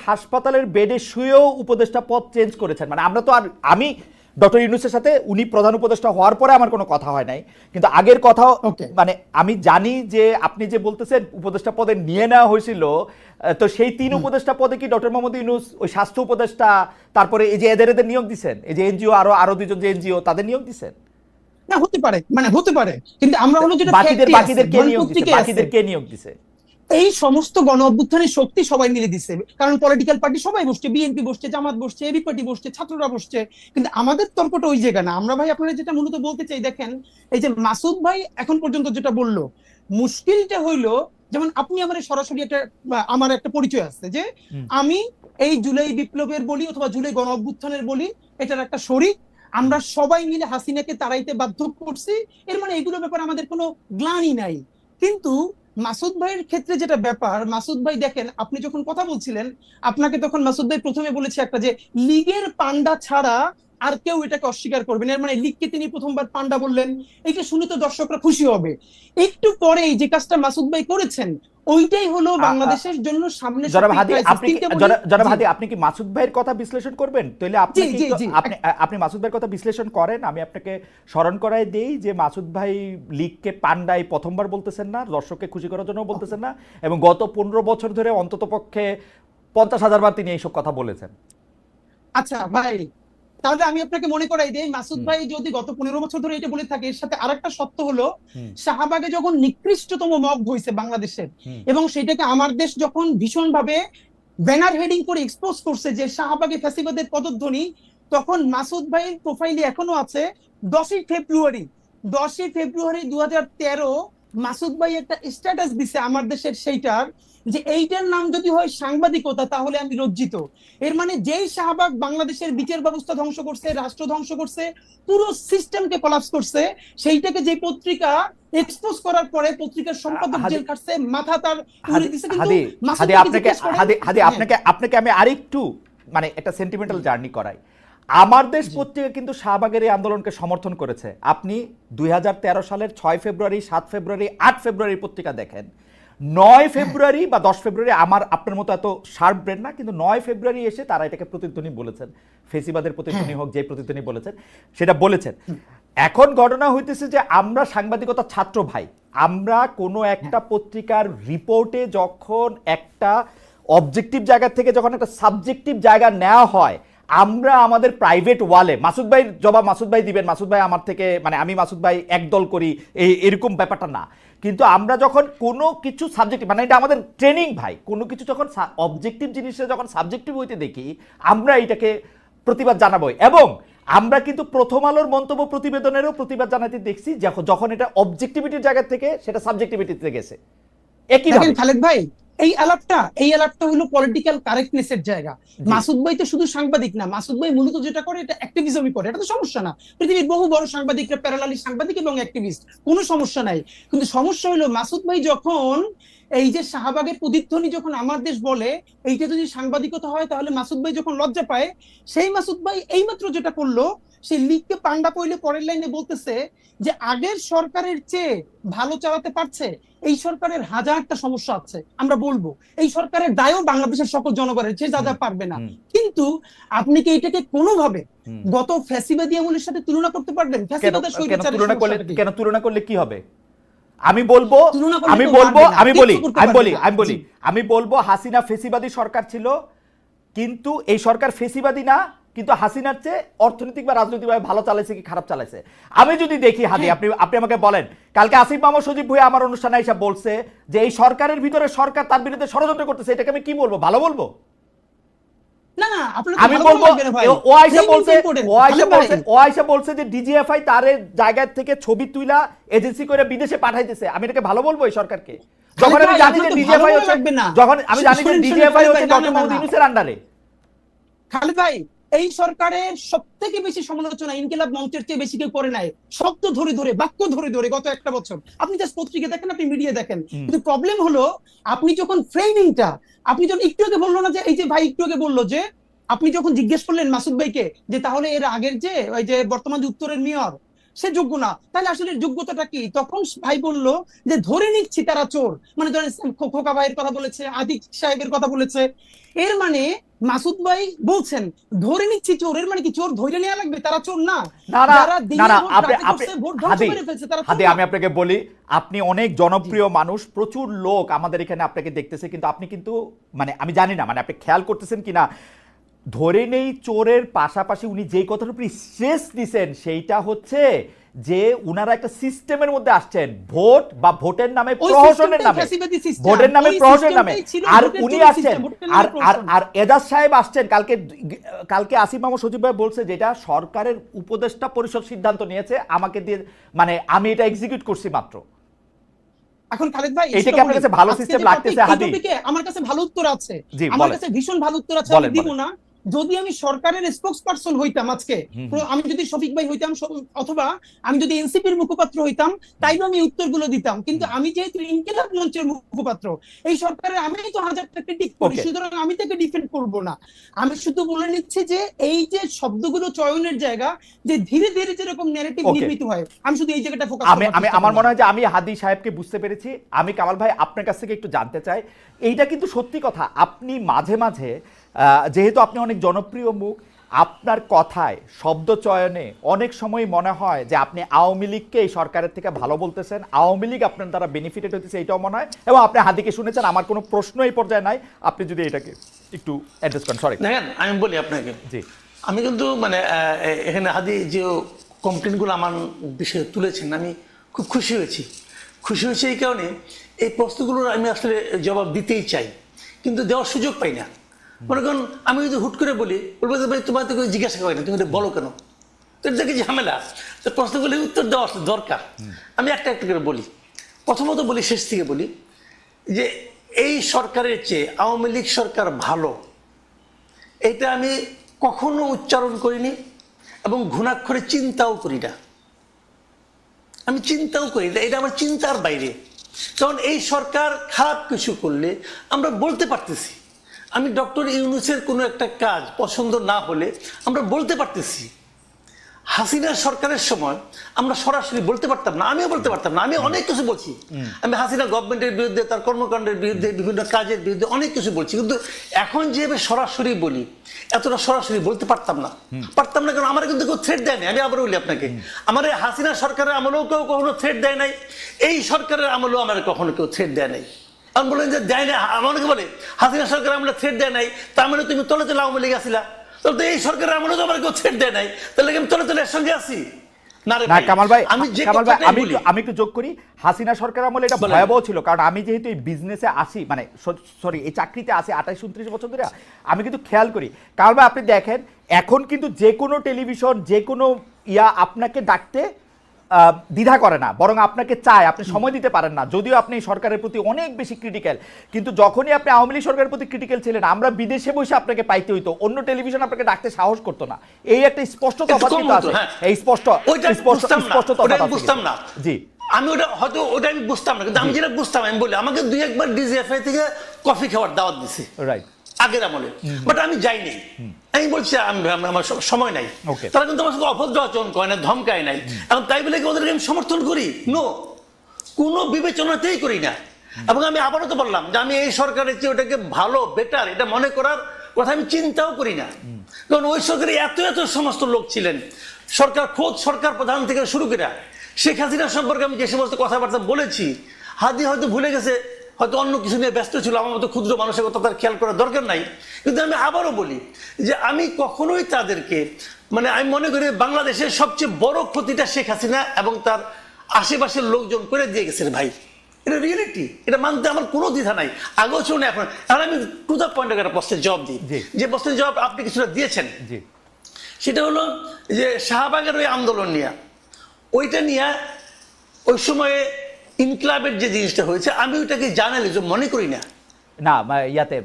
হাসপাতালের বেডে শুয়েও উপদেষ্টা পদ চেঞ্জ করেছেন। মানে আমরা তো, আর আমি ডক্টর ইউনূসের সাথে উনি প্রধান উপদেষ্টা হওয়ার পরে আমার কোনো কথা হয় নাই, কিন্তু আগের কথা মানে আমি জানি যে আপনি যে বলতেছেন উপদেষ্টা পদে নিয়ে নেওয়া হয়েছিল, তো সেই 3 উপদেষ্টা পদে কি ডক্টর মোহাম্মদ ইউনূস ওই স্বাস্থ্য উপদেষ্টা, তারপরে এই যে এদের নিয়োগ দিচ্ছেন, এই যে এনজিও আরো 2জন যে এনজিও তাদের নিয়োগ দিচ্ছেন? না, হতে পারে, মানে হতে পারে, কিন্তু আমরা হলো যেটা বাকিদের কে নিয়োগ দিছে? এই সমস্ত গণ অভ্যুত্থানের শক্তি সবাই মিলে দিচ্ছে, কারণ পলিটিক্যাল পার্টি সবাই বসছে, বিএনপি বসছে, জামাত বসছে, এবি পার্টি বসছে, ছাত্ররা বসছে, কিন্তু আমাদের তর্কটা ওই জায়গা না। আমরা ভাই আপনারা যেটা মূলত বলতে চাই, দেখেন এই যে মাসুদ ভাই এখন পর্যন্ত যেটা বললো, মুশকিলটা হইলো, যেমন আপনি আমার সরাসরি একটা আমার একটা পরিচয় আছে যে আমি এই জুলাই বিপ্লবের বলি অথবা জুলাই গণ অভ্যুত্থানের বলি, এটার একটা শরিক। আমরা সবাই মিলে হাসিনাকে তাড়াইতে বাধ্য করছি, এর মানে এগুলোর ব্যাপারে আমাদের কোনো গ্লানি নাই। কিন্তু মাসুদ ভাইয়ের ক্ষেত্রে যেটা ব্যাপার, মাসুদ ভাই দেখেন আপনি যখন কথা বলছিলেন, আপনাকে তখন মাসুদ ভাই প্রথমে বলেছে একটা যে লীগের পান্ডা ছাড়া আর কেউ এটাকে অস্বীকার করবে না, এর মানে লীগকে তিনি প্রথমবার পান্ডা বললেন। এটা শুনে তো দর্শকরা খুশি হবে। একটু পরেই যে কাজটা মাসুদ ভাই করেছেন, ওইটাই হলো বাংলাদেশের জন্য সামনে জনাব হাদি, জনাব হাদি, আপনি কি মাসুদ ভাইয়ের কথা বিশ্লেষণ করবেন? তাহলে আপনি আপনি মাসুদ ভাইয়ের কথা বিশ্লেষণ করেন, আমি আপনাকে স্মরণ করাই দেই যে মাসুদ ভাই লীগকে পান্ডাই প্রথমবার বলতেছেন না, দর্শককে খুশি করার জন্য বলতেছেন না, এবং গত 15 বছর ধরে অন্ততপক্ষে 50,000 বার তিনি এইসব কথা বলেছেন। আচ্ছা ভাই, তাহলে আমি আপনাকে মনে করাই দিই, মাসুদ ভাই যদি গত 15 বছর ধরে এটা বলে থাকে, এর সাথে আরেকটা সত্য হলো, শাহবাগে যখন নিকৃষ্টতম মব হয়েছে বাংলাদেশের, এবং সেটাকে আমার দেশ যখন ভীষণ ভাবে ব্যানার হেডিং করে এক্সপোজ করছে যে শাহবাগে ফ্যাসিবাদের পদধ্বনি, তখন মাসুদ ভাইয়ের প্রোফাইলে এখনো আছে 10ই ফেব্রুয়ারি 2013 মাসুদ ভাই একটা স্ট্যাটাস দিছে আমার দেশের সেইটার, যে এইটার নাম যদি হয় সাংবাদিকতা তাহলে আমি লজ্জিত। এর মানে যেই শাহবাগ বাংলাদেশের বিচার ব্যবস্থা ধ্বংস করছে, রাষ্ট্র ধ্বংস করছে, পুরো সিস্টেমকে কোলাপস করছে, সেইটাকে যে পত্রিকা এক্সপোজ করার পরে পত্রিকার সম্পাদক জেল খাটছে, মাথা তার উড়ে দিছে। কিন্তু হাদি, আপনাকে আমি আরেকটু মানে একটা সেন্টিমেন্টাল জার্নি করাই। আমার দেশ পত্রিকা কিন্তু শাহবাগের এই আন্দোলনকে সমর্থন করেছে। আপনি 2013 সালের 6 ফেব্রুয়ারি, 7 ফেব্রুয়ারি, 8 ফেব্রুয়ারি পত্রিকা দেখেন। 9 ফেব্রুয়ারি বা 10 ফেব্রুয়ারি, আমার আপনার মতো এত শার্প ব্রেন না, কিন্তু 9 ফেব্রুয়ারি এসে তারা এটাকে প্রতিধ্বনি বলেছেন, ফেসিবাদের প্রতিধ্বনি হোক, যে প্রতিধ্বনি বলেছেন সেটা বলেছেন। এখন ঘটনা হইতেছে যে আমরা সাংবাদিকতা ছাত্র ভাই, আমরা কোনো একটা পত্রিকার রিপোর্টে যখন একটা অবজেক্টিভ জায়গা থেকে যখন একটা সাবজেক্টিভ জায়গা নেওয়া হয়, আমরা আমাদের প্রাইভেট ওয়ালে, মাসুদ ভাই জবাব মাসুদ ভাই দিবেন, মাসুদ ভাই আমার থেকে মানে আমি মাসুদ ভাই একদল করি, এরকম ব্যাপারটা না। কিন্তু আমরা যখন কোনো কিছু সাবজেক্টিভ, মানে এটা আমাদের ট্রেনিং ভাই, কোনো কিছু যখন অবজেক্টিভ জিনিসটা যখন সাবজেক্টিভ হইতে দেখি, আমরা এটাকে প্রতিবাদ জানাবই। এবং আমরা কিন্তু প্রথম আলোর মন্তব্য প্রতিবেদনেরও প্রতিবাদ জানাতে দেখছি যখন এটা অবজেক্টিভিটির জায়গা থেকে সেটা সাবজেক্টিভিটিতে গেছে। একই ভাবে খালেদ ভাই, এই আলাপটা হলো পলিটিক্যাল কারেক্টনেসের জায়গা। মাসুদ ভাই তো শুধু সাংবাদিক না, মাসুদ ভাই মূলত যেটা করে এটা অ্যাক্টিভিজমই করে, এটা তো সমস্যা না। পৃথিবীর বহু বড় সাংবাদিকরা প্যারালালি সাংবাদিক এবং অ্যাক্টিভিস্ট, কোনো সমস্যা নাই। কিন্তু সমস্যা হলো মাসুদ ভাই যখন এই যে শাহবাগের প্রতিধ্বনি যখন আমার দেশ বলে, এইটা যদি সাংবাদিকতা হয়, তাহলে মাসুদ ভাই যখন লজ্জা পায়, সেই মাসুদ ভাই এইমাত্র যেটা করলো, সেই লিগকে পান্ডা পইলে পরের লাইনে বলতেছে যে আগের সরকারের চেয়ে ভালো চালাতে পারছে, এই সরকারের হাজারটা সমস্যা আছে, আমরা বলবো এই সরকারের দায়ও বাংলাদেশের সকল জনগণের, যে যা যা পারবে না। কিন্তু আপনি কি এটাকে কোনোভাবে গত ফ্যাসিবাদী আমলের সাথে তুলনা করতে পারবেন? কেন তুলনা করলে কি হবে? আমি বলবো হাসিনা ফেসিবাদী সরকার ছিল, কিন্তু এই সরকার ফেসিবাদী না, কিন্তু হাসিনার চেয়ে অর্থনৈতিক বা রাজনৈতিকভাবে ভালো চালাইছে কি খারাপ চালাইছে। আমি যদি দেখি হাদি, আপনি আমাকে বলেন, কালকে আসিফ মাহমুদ সজীব ভুঁইয়া আমার অনুষ্ঠানে এসে বলছে যে এই সরকারের ভিতরে সরকার তার বিরুদ্ধে ষড়যন্ত্র করতেছে, এটাকে আমি কি বলবো? ভালো বলবো? আমি বলবো ও আইসা বলছে যে ডিজিএফআই তার জায়গা থেকে ছবি তুইলা এজেন্সি করে বিদেশে পাঠাইতেছে, আমি এটাকে ভালো বলবো এই সরকারকে? যখন আমি জানি যে ডিজিএফআই হচ্ছে, ডক্টর মোহাম্মদ ইউনূসের আন্ডারে। খালেদ ভাই, এই সরকারের সবথেকে বেশি সমালোচনা ইনকিলাব মঞ্চের চেয়ে বেশি কেউ করে নাই, শব্দ ধরে ধরে, বাক্য ধরে ধরে গত একটা বছর। আপনি জাস্ট পত্রিকা দেখেন, আপনি মিডিয়া দেখেন, কিন্তু প্রবলেম হলো আপনি যখন ফ্রেমিংটা, আপনি যখন একটু আগে বললো না যে এই যে ভাই একটু আগে বললো যে আপনি যখন জিজ্ঞেস করলেন মাসুদ ভাইকে যে তাহলে এর আগের যে ওই যে বর্তমান যে উত্তরের মেয়র সে যোগ্য না, তাহলে আসলে যোগ্যতাটা কি? তখন ভাই বললো যে ধরে নিচ্ছি তারা চোর, মানে ধরেন খোকা ভাইয়ের কথা বলেছে, আদিক সাহেবের কথা বলেছে। এর মানে মাসুদ ভাই বলছেন ধরে নিচ্ছি চোর, এর মানে কি চোর ধরে নেওয়া লাগবে? তারা চোর না। আমি আপনাকে বলি, আপনি অনেক জনপ্রিয় মানুষ, প্রচুর লোক আমাদের এখানে আপনাকে দেখতেছে, কিন্তু আপনি কিন্তু মানে আমি জানি না মানে আপনি খেয়াল করতেছেন কিনা, ধরে নেই চোরের পাশাপাশি উনি যেই কথার উপর স্ট্রেস দিচ্ছেন সেইটা হচ্ছে যে উনারা একটা সিস্টেমের মধ্যে আসছেন, ভোট বা ভোটের নামে ওই প্রহসনের নামে, ফ্যাসিবাদী system, ভোটের নামে ওই প্রহসনের নামে, systemটাই ছিল আর ভোটের উনি চুরি আসছেন system, ভোটের নামে আর আর প্রহসন। আর এজাজ সাহেব আসছেন কালকে। কালকে আসিফ মাহমুদ সজীব ভাই বলছে যেটা সরকারের উপদেষ্টা পরিষদ সিদ্ধান্ত নিয়েছে আমাকে দিয়ে, মানে আমি এটা এক্সিকিউট করছি মাত্র। এখন খালেদ ভাই এইটা কি আপনার কাছে ভালো সিস্টেম লাগতেছে হাদি? আমার কাছে ভালো উত্তর আছে, জি, আমার বলেন। কাছে ভীষণ ভালো উত্তর আছে, আমি বলেন, দিব বলেন। না। যদি আমি সরকারের স্পোক্স পারসন হইতাম আজকে, আমি যদি শফিক ভাই হইতাম, অথবা আমি যদি এনসিপির মুখপাত্র হইতাম, তাইলে আমি উত্তরগুলো দিতাম। কিন্তু আমি যেহেতু ইনকিলাব মঞ্চের মুখপাত্র, এই সরকারের আমি তো হাজারটা ক্রিটিক করি, Okay. সুতরাং আমি তাকে ডিফেন্ড করব না। আমি শুধু বলে নিচ্ছি যে এই যে শব্দগুলো চয়নের জায়গা, যে ধীরে ধীরে যেরকম ন্যারেটিভ Okay. নির্মিত হয়, আমি শুধু এই জায়গাটা ফোকাস আমি আমার মনে হয় যে আমি হাদি সাহেবকে বুঝতে পেরেছি। আমি কামাল ভাই আপনার কাছ থেকে একটু জানতে চাই, এইটা কিন্তু সত্যি কথা, আপনি মাঝে মাঝে যেহেতু আপনি অনেক জনপ্রিয় মুখ, আপনার কথায় শব্দ চয়নে অনেক সময় মনে হয় যে আপনি আওয়ামী লীগকে এই সরকারের থেকে ভালো বলতেছেন, আওয়ামী লীগ আপনার দ্বারা বেনিফিটেড হতেছে, এইটাও মনে হয়। এবং আপনি হাদিকে শুনেছেন, আমার কোনো প্রশ্ন এই পর্যায়ে নাই, আপনি যদি এটাকে একটু অ্যাড্রেস করেন। সরি, দেখেন আমি বলি আপনাকে, জি আমি কিন্তু মানে এখানে হাদি যে কমপ্লেনগুলো আমার বিষয়ে তুলেছেন, আমি খুব খুশি হয়েছি। খুশি হয়েছে এই কারণে, এই প্রশ্নগুলোর আমি আসলে জবাব দিতেই চাই, কিন্তু দেওয়ার সুযোগ পাই না। মনে করুন আমি যদি হুট করে বলি, বলবো যে ভাই তোমার তো কেউ জিজ্ঞাসা করে না, তুমি এটা বলো কেন? তো এটা কি ঝামেলা? তো প্রশ্নগুলি উত্তর দেওয়া আসলে দরকার। আমি একটা একটা করে বলি। প্রথমত বলি, শেষ থেকে বলি, যে এই সরকারের চেয়ে আওয়ামী লীগ সরকার ভালো, এটা আমি কখনো উচ্চারণ করিনি এবং ঘুণাক্ষরে চিন্তাও করি না। আমি চিন্তাও করি না, এটা আমার চিন্তার বাইরে। কারণ এই সরকার খারাপ কিছু করলে আমরা বলতে পারতেছি। আমি ডক্টর ইউনূসের কোনো একটা কাজ পছন্দ না হলে আমরা বলতে পারতেছি। হাসিনা সরকারের সময় আমরা সরাসরি বলতে পারতাম না, আমিও বলতে পারতাম না। আমি অনেক কিছু বলছি, আমি হাসিনা গভর্নমেন্টের বিরুদ্ধে, তার কর্মকাণ্ডের বিরুদ্ধে, বিভিন্ন কাজের বিরুদ্ধে অনেক কিছু বলছি, কিন্তু এখন যেভাবে সরাসরি বলি, এতটা সরাসরি বলতে পারতাম না। কারণ আমার কিন্তু কেউ থ্রেট দেয় নাই। আমি আবার বলি আপনাকে, আমার হাসিনা সরকারের আমলেও কেউ কখনো থ্রেট দেয় নাই, এই সরকারের আমলেও আমার কখনো কেউ থ্রেট দেয় নাই। আমি বললেন যে দেয় না, অনেকে বলে হাসিনা সরকার আমলে থ্রেট দেয় নাই, তার মানে তুমি তলে তলে আওয়ামী লীগ আসিলা। তাহলে তো এই সরকারের আমলে তো আমার কেউ থ্রেট দেয় নাই, তাহলে আমি তলে তলে এর সঙ্গে আছি না রে ভাই। কামাল ভাই, আমি যে কামাল ভাই, কথাটাই বলি, আমি একটু যোগ করি, হাসিনা সরকার আমলে এটা বলেন। ভয়াবহ ছিল, কারণ আমি যেহেতু এই বিজনেসে আসি, মানে সরি এই চাকরিতে আসি 28-29 বছর ধরে, আমি কিন্তু খেয়াল করি। কামাল ভাই আপনি দেখেন, এখন কিন্তু যে কোনো টেলিভিশন, যে কোনো আপনাকে ডাকতে দ্বিধা করে না, বরং আপনাকে চায়, আপনি সময় দিতে পারেন না, যদিও আপনি সরকারের প্রতি অনেক বেশি ক্রিটিক্যাল। কিন্তু যখনই আপনি আওয়ামী লীগ সরকারের প্রতি ক্রিটিক্যাল ছিলেন, আমরা বিদেশে বসে আপনাকে পাইতে হইতো, অন্য টেলিভিশন আপনাকে ডাকতে সাহস করতো না। এই একটা স্পষ্ট তফাৎ কিন্তু আছে, এই স্পষ্ট বুঝতাম না। জি, আমি ওটা হয়তো ওটা আমি বুঝতাম না, কিন্তু আমি যেটা বুঝতাম, আমি বলি আমাকে 2-1 বার ডিজিএফআই থেকে কফি খাওয়ার দাওয়াত দিছে রাইট, আগের আমলে, বাট আমি যাইনি। আমি বলছি আমার সময় নাই। তারা কিন্তু আমার সঙ্গে অভদ্র আচরণ করে না, ধমকায় নাই, এবং তাই বলে ওদেরকে আমি সমর্থন করি? নো, কোনো বিবেচনাতেই করি না। এবং আমি আবারও তো বললাম যে আমি এই সরকারের চেয়ে ওটাকে ভালো, বেটার, এটা মনে করার কথা আমি চিন্তাও করি না। কারণ ওই সরকারে এত এত সমস্ত লোক ছিলেন, খোদ সরকার প্রধান থেকে শুরু করে শেখ হাসিনা সম্পর্কে আমি যে সমস্ত কথাবার্তা বলেছি, হাদি হয়তো ভুলে গেছে, হয়তো অন্য কিছু নিয়ে ব্যস্ত ছিল, আমার মতো ক্ষুদ্র মানুষের কথা তার খেয়াল করার দরকার নাই। কিন্তু আমি আবারও বলি যে আমি কখনোই তাদেরকে, মানে আমি মনে করি বাংলাদেশের সবচেয়ে বড় ক্ষতিটা শেখ হাসিনা এবং তার আশেপাশের লোকজন করে দিয়ে গেছেন ভাই। এটা রিয়েলিটি, এটা মানতে আমার কোনো দ্বিধা নাই, আগেও ছিল না এখন। আর আমি টু দ্য পয়েন্ট একটা প্রশ্নের জবাব দিই, যে প্রশ্নের জবাব আপনি কিছুটা দিয়েছেন। সেটা হলো যে শাহবাগের ওই আন্দোলন নিয়ে, ওইটা নিয়ে ওই সময়ে ইনকলাবের যে জিনিসটা হয়েছে, আমি ওইটাকে জার্নালিজম মনে করি না। না ইয়াতে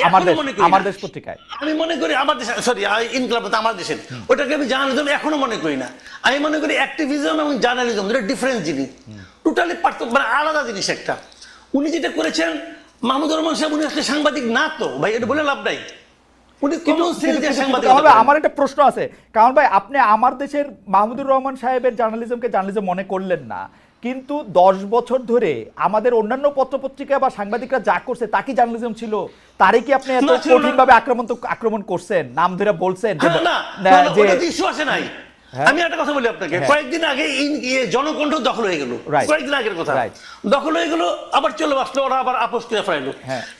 আমার দেশ পত্রিকায় আমি মনে করি, আমার দেশ, সরি ইনকলাব আমার দেশের, ওটাকে আমি জার্নালিজম এখনো মনে করি না। আমি মনে করি অ্যাক্টিভিজম এবং জার্নালিজম দুটো ডিফারেন্ট জিনিস, টোটালি পার্থক্য, মানে আলাদা জিনিস একটা। উনি যেটা করেছেন, মাহমুদুর রহমান সাহেব, উনি আসলে সাংবাদিক না তো ভাই, এটা বলে লাভ নাই। আমার একটা প্রশ্ন আছে, কারণ ভাই আপনি আমার দেশের মাহমুদুর রহমান সাহেবের জার্নালিজমকে জার্নালিজম মনে করলেন না, কিন্তু 10 বছর ধরে আমাদের অন্যান্য পত্রপত্রিকা বা সাংবাদিকরা যা করছে তা কি জার্নালিজম ছিল? তারই কি আপনি এত কঠিনভাবে আক্রমণ করছেন, নাম ধরে বলছেন আমি একটা কথা বলি আপনাকে, কয়েকদিন আগে জনকণ্ঠ দখল হয়ে গেল, কয়েকদিন আগের কথা, দখল হয়ে গেল, আবার চলে আসলো, ওরা আবার আপোষ করে ফেরাইলো।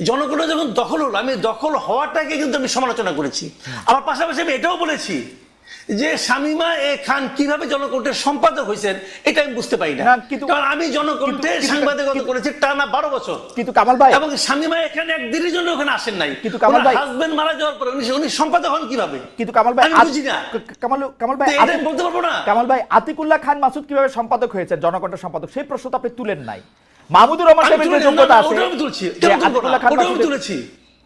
জনকণ্ঠ যখন দখল হলো, আমি দখল হওয়াটাকে কিন্তু আমি সমালোচনা করেছি। আবার পাশাপাশি আমি এটাও বলেছি যে শামীমা এ খান কিভাবে জনকণ্ঠের সম্পাদক হয়েছেন এটা আমি বুঝতে পারি না। না, কিন্তু- কারণ আমি জনকণ্ঠে সাংবাদিকতা করেছি টানা 12 বছর। কিন্তু কামাল ভাই, এবং শামীমা এখানে একদিনের জন্য ওখানে আসেন নাই। কিন্তু কামাল ভাই- হাজবেন্ড মারা যাওয়ার পরে উনি সম্পাদক হন কিভাবে? কিন্তু কামাল ভাই, আমি বুঝি না। কামাল ভাই, তো এটা আমি বলতে পারবো না। কামাল ভাই, আতিকুল্লাহ খান মাসুদ কিভাবে সম্পাদক হয়েছেন, জনকণ্ঠের সম্পাদক, সেই প্রশ্ন তো আপনি তুলেন নাই। মাহমুদুর রহমান আমি সাহেবের তুলে যে নিলাম, যোগ্যতা না, আছে, ওটা আমি তুলছি। যে কেন তুলবো না? আতিকুল্লাহ খান ওটা আমি মাসুদের- তুলেছি।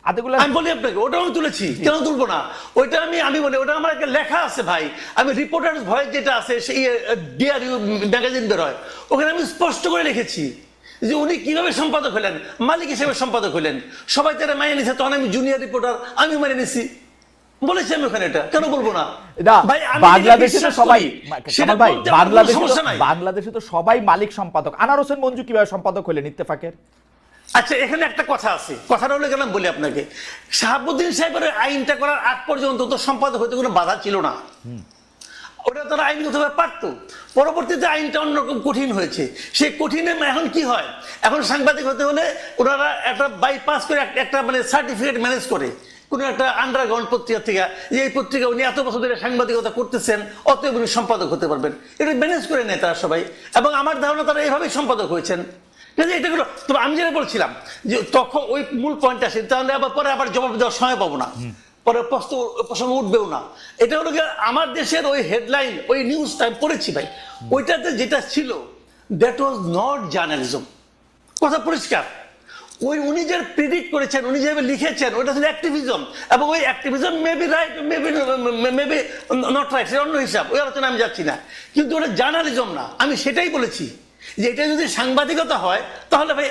আতিকুল্লাহ, আমি বলি আপনাকে, ওটাও আমি তুলেছি, কেন তুলবো না? ওইটা আমি বলি, ওটা আমার একটা লেখা আছে ভাই। আমি রিপোর্টার্স ভয়েস যেটা আছে, সেই ডিআরইউ ম্যাগাজিন বেরোয়, ওখানে আমি স্পষ্ট করে লিখেছি যে উনি কিভাবে সম্পাদক হলেন, মালিক হিসেবে সম্পাদক হলেন। সবাই তারা মেনে নিছে, তখন আমি জুনিয়র রিপোর্টার, আমি মেনে নিছি, বলেছি আমি ওখানে। এটা কেন বলবো না? না, ভাই, আমি যেটা বাংলাদেশে তো বিশ্বাস সবাই, করি, সেটা কামাল ভাই, বলতে আমার কোনো সমস্যা নাই। বাংলাদেশে তো সবাই মালিক সম্পাদক। আনার হোসেন মঞ্জু কিভাবে সম্পাদক হলেন ইত্তেফাকের? আচ্ছা, এখানে একটা কথা আছে, কথাটা হলে কেন বলি আপনাকে, শাহাবুদ্দিন সাহেবের আইনটা করার আগ পর্যন্ত তো সম্পাদক হতে কোনো বাধা ছিল না। ওটা তারা আইনগতভাবে পারতো। পরবর্তীতে আইনটা অন্যরকম কঠিন হয়েছে। সেই কঠিনে এখন কি হয়, এখন সাংবাদিক হতে হলে ওনারা একটা বাইপাস করে একটা মানে সার্টিফিকেট ম্যানেজ করে কোনো একটা আন্ডারগ্রাউন্ড পত্রিকা থেকে, যে এই পত্রিকা উনি এত বছর ধরে সাংবাদিকতা করতেছেন, অতএব উনি সম্পাদক হতে পারবেন, এটা ম্যানেজ করে নেয় তারা সবাই। এবং আমার ধারণা তারা এইভাবেই সম্পাদক হয়েছেন। এটাগুলো তবে আমি যেটা বলছিলাম যে তখন ওই মূল পয়েন্ট আসে, তাহলে আবার পরে আবার জবাব দেওয়ার সময় পাবো না, পরে প্রসঙ্গ উঠবেও না। এটা হলো গিয়ে আমার দেশের ওই হেডলাইন, ওই নিউজটা আমি পড়েছি ভাই, ওইটাতে যেটা ছিল দ্যাট ওয়াজ নট জার্নালিজম, কথা পরিষ্কার। ওই উনি যে প্রেডিক্ট করেছেন, উনি যেভাবে লিখেছেন, ওইটা ছিল অ্যাক্টিভিজম। এবং ওই activism maybe right, maybe not right, সেটা অন্য হিসাব, ওই আলোচনা আমি যাচ্ছি না। কিন্তু ওটা জার্নালিজম না, আমি সেটাই বলেছি যে এটা যদি সাংবাদিকতা হয় তাহলে ভাই,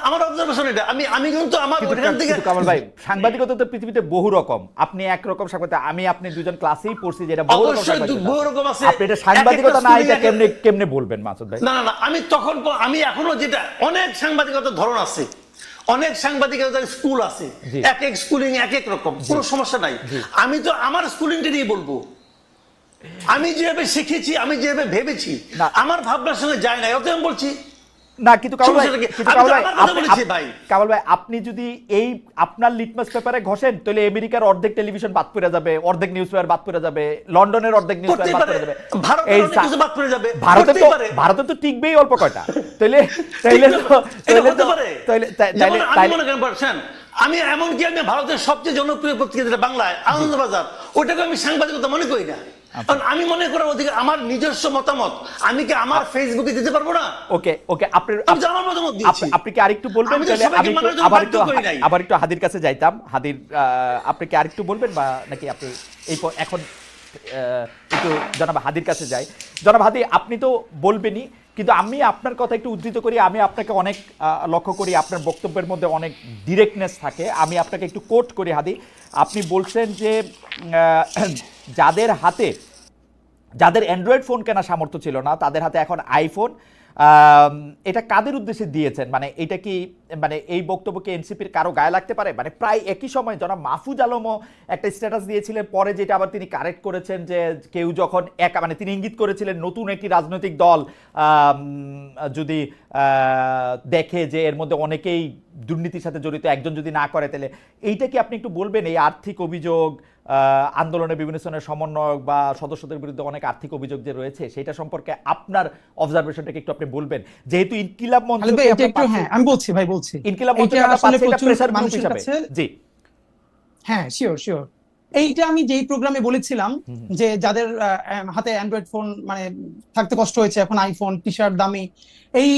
আমার অবজারভেশন এটা, আমি কিন্তু আমার ওইখান থেকে। কিন্তু কামাল ভাই, সাংবাদিকতা তো পৃথিবীতে বহু রকম। আপনি একরকম সাংবাদিক, আপনি দুজন ক্লাসেই পড়ছি যে এটা বহু রকম অবশ্যই সাংবাদিকতা। বহু রকম আছে। আপনি এটা সাংবাদিকতা না, এটা এক একটা কেমনে বলবেন মাসুদ ভাই? না না না, আমি এখনো যেটা, অনেক সাংবাদিকতার ধরন আছে, অনেক সাংবাদিকতার স্কুল আছে, জি। এক এক স্কুলিং এক এক রকম, কোনো সমস্যা নাই। আমি তো আমার স্কুলিংটা নিয়ে বলবো, আমি যেভাবে শিখেছি, আমি যেভাবে ভেবেছি, না। আমার ভাবনার সঙ্গে যায় না, অত আমি বলছি। না, কিন্তু কামাল ভাই, সমস্যাটা কি? কিন্তু আমি কামাল তো ভাই, আমার কথা বলেছি ভাই। কামাল ভাই, আপনি যদি এই আপনার লিটমাস পেপারে ঘষেন, তাহলে আমেরিকার অর্ধেক টেলিভিশন বাদ পড়ে যাবে, অর্ধেক নিউজ পেপার বাদ পড়ে যাবে, লন্ডনের অর্ধেক নিউজ করতেই পেপার বাদ পারে, পড়ে যাবে, ভারতের অনেক কিছু বাদ পড়ে যাবে, করতেই পারে। ভারতে তো টিকবেই অল্প কয়টা। তাইলে এটা হতে পারে। যেমন আমি তাইলে মনে করেন পারছেন, আমি এমনকি আমি ভারতের সবচেয়ে জনপ্রিয় পত্রিকা যেটা বাংলায়, আনন্দবাজার, ওইটাকে আমি সাংবাদিকতা মনে করি না। কারণ আমি মনে করার অধিকার, আমার নিজস্ব মতামত আমি কি আমার ফেসবুকে দিতে পারবো না? ওকে, আমি তো আমার মতামত দিয়েছি। আপনি কি আরেকটু বলবেন? আমি তো তাহলে সবাইকে আমি মানার জন্য বাধ্য করি নাই। আবার একটু হাদির কাছে যাইতাম। হাদির, আপনি কি আরেকটু বলবেন, বা নাকি আপনি এখন একটু জনাব হাদির কাছে যাই? জনাব হাদি, আপনি তো বলবেনই, কিন্তু আমি আপনার কথা একটু উদ্ধৃত করি। আমি আপনাকে অনেক লক্ষ্য করি, আপনার বক্তব্যের মধ্যে অনেক ডিরেক্টনেস থাকে। আমি আপনাকে একটু কোট করি হাদি। আপনি বলছেন যে যাদের অ্যান্ড্রয়েড ফোন কেনার সামর্থ্য ছিল না, তাদের হাতে এখন আইফোন। এটা কাদের উদ্দেশ্যে দিয়েছেন? মানে এটা কি, মানে এই বক্তব্যকে এনসিপির কারো গায়ে লাগতে পারে? মানে প্রায় একই সময় জনাব মাহফুজ আলমও একটা স্ট্যাটাস দিয়েছিলেন, পরে যেটা আবার তিনি কারেক্ট করেছেন যে কেউ যখন মানে তিনি ইঙ্গিত করেছিলেন নতুন একটি রাজনৈতিক দল যদি দেখে যে এর মধ্যে অনেকেই দুর্নীতির সাথে জড়িত, একজন যদি না করে, তাহলে এইটা কি আপনি একটু বলবেন? এই আর্থিক অভিযোগ, আন্দোলনের বিভিন্ন শ্রেণীর সমন্বয়ক বা সদস্যদের বিরুদ্ধে অনেক আর্থিক অভিযোগ যে রয়েছে, সেটা সম্পর্কে আপনার অবজারভেশনটাকে একটু আপনি বলবেন। যেহেতু ইনকিলাব মঞ্চ, হ্যাঁ আমি বলছি ভাই, ইনকিলাব মঞ্চ প্রেসার গ্রুপ হিসাবে, জি হ্যাঁ শিওর শিওর। এইটা আমি যেই প্রোগ্রামে বলেছিলাম যে যাদের হাতে অ্যান্ড্রয়েড ফোন মানে থাকতে কষ্ট হয়েছে, এখন আইফোন, টি শার্ট দামি, এই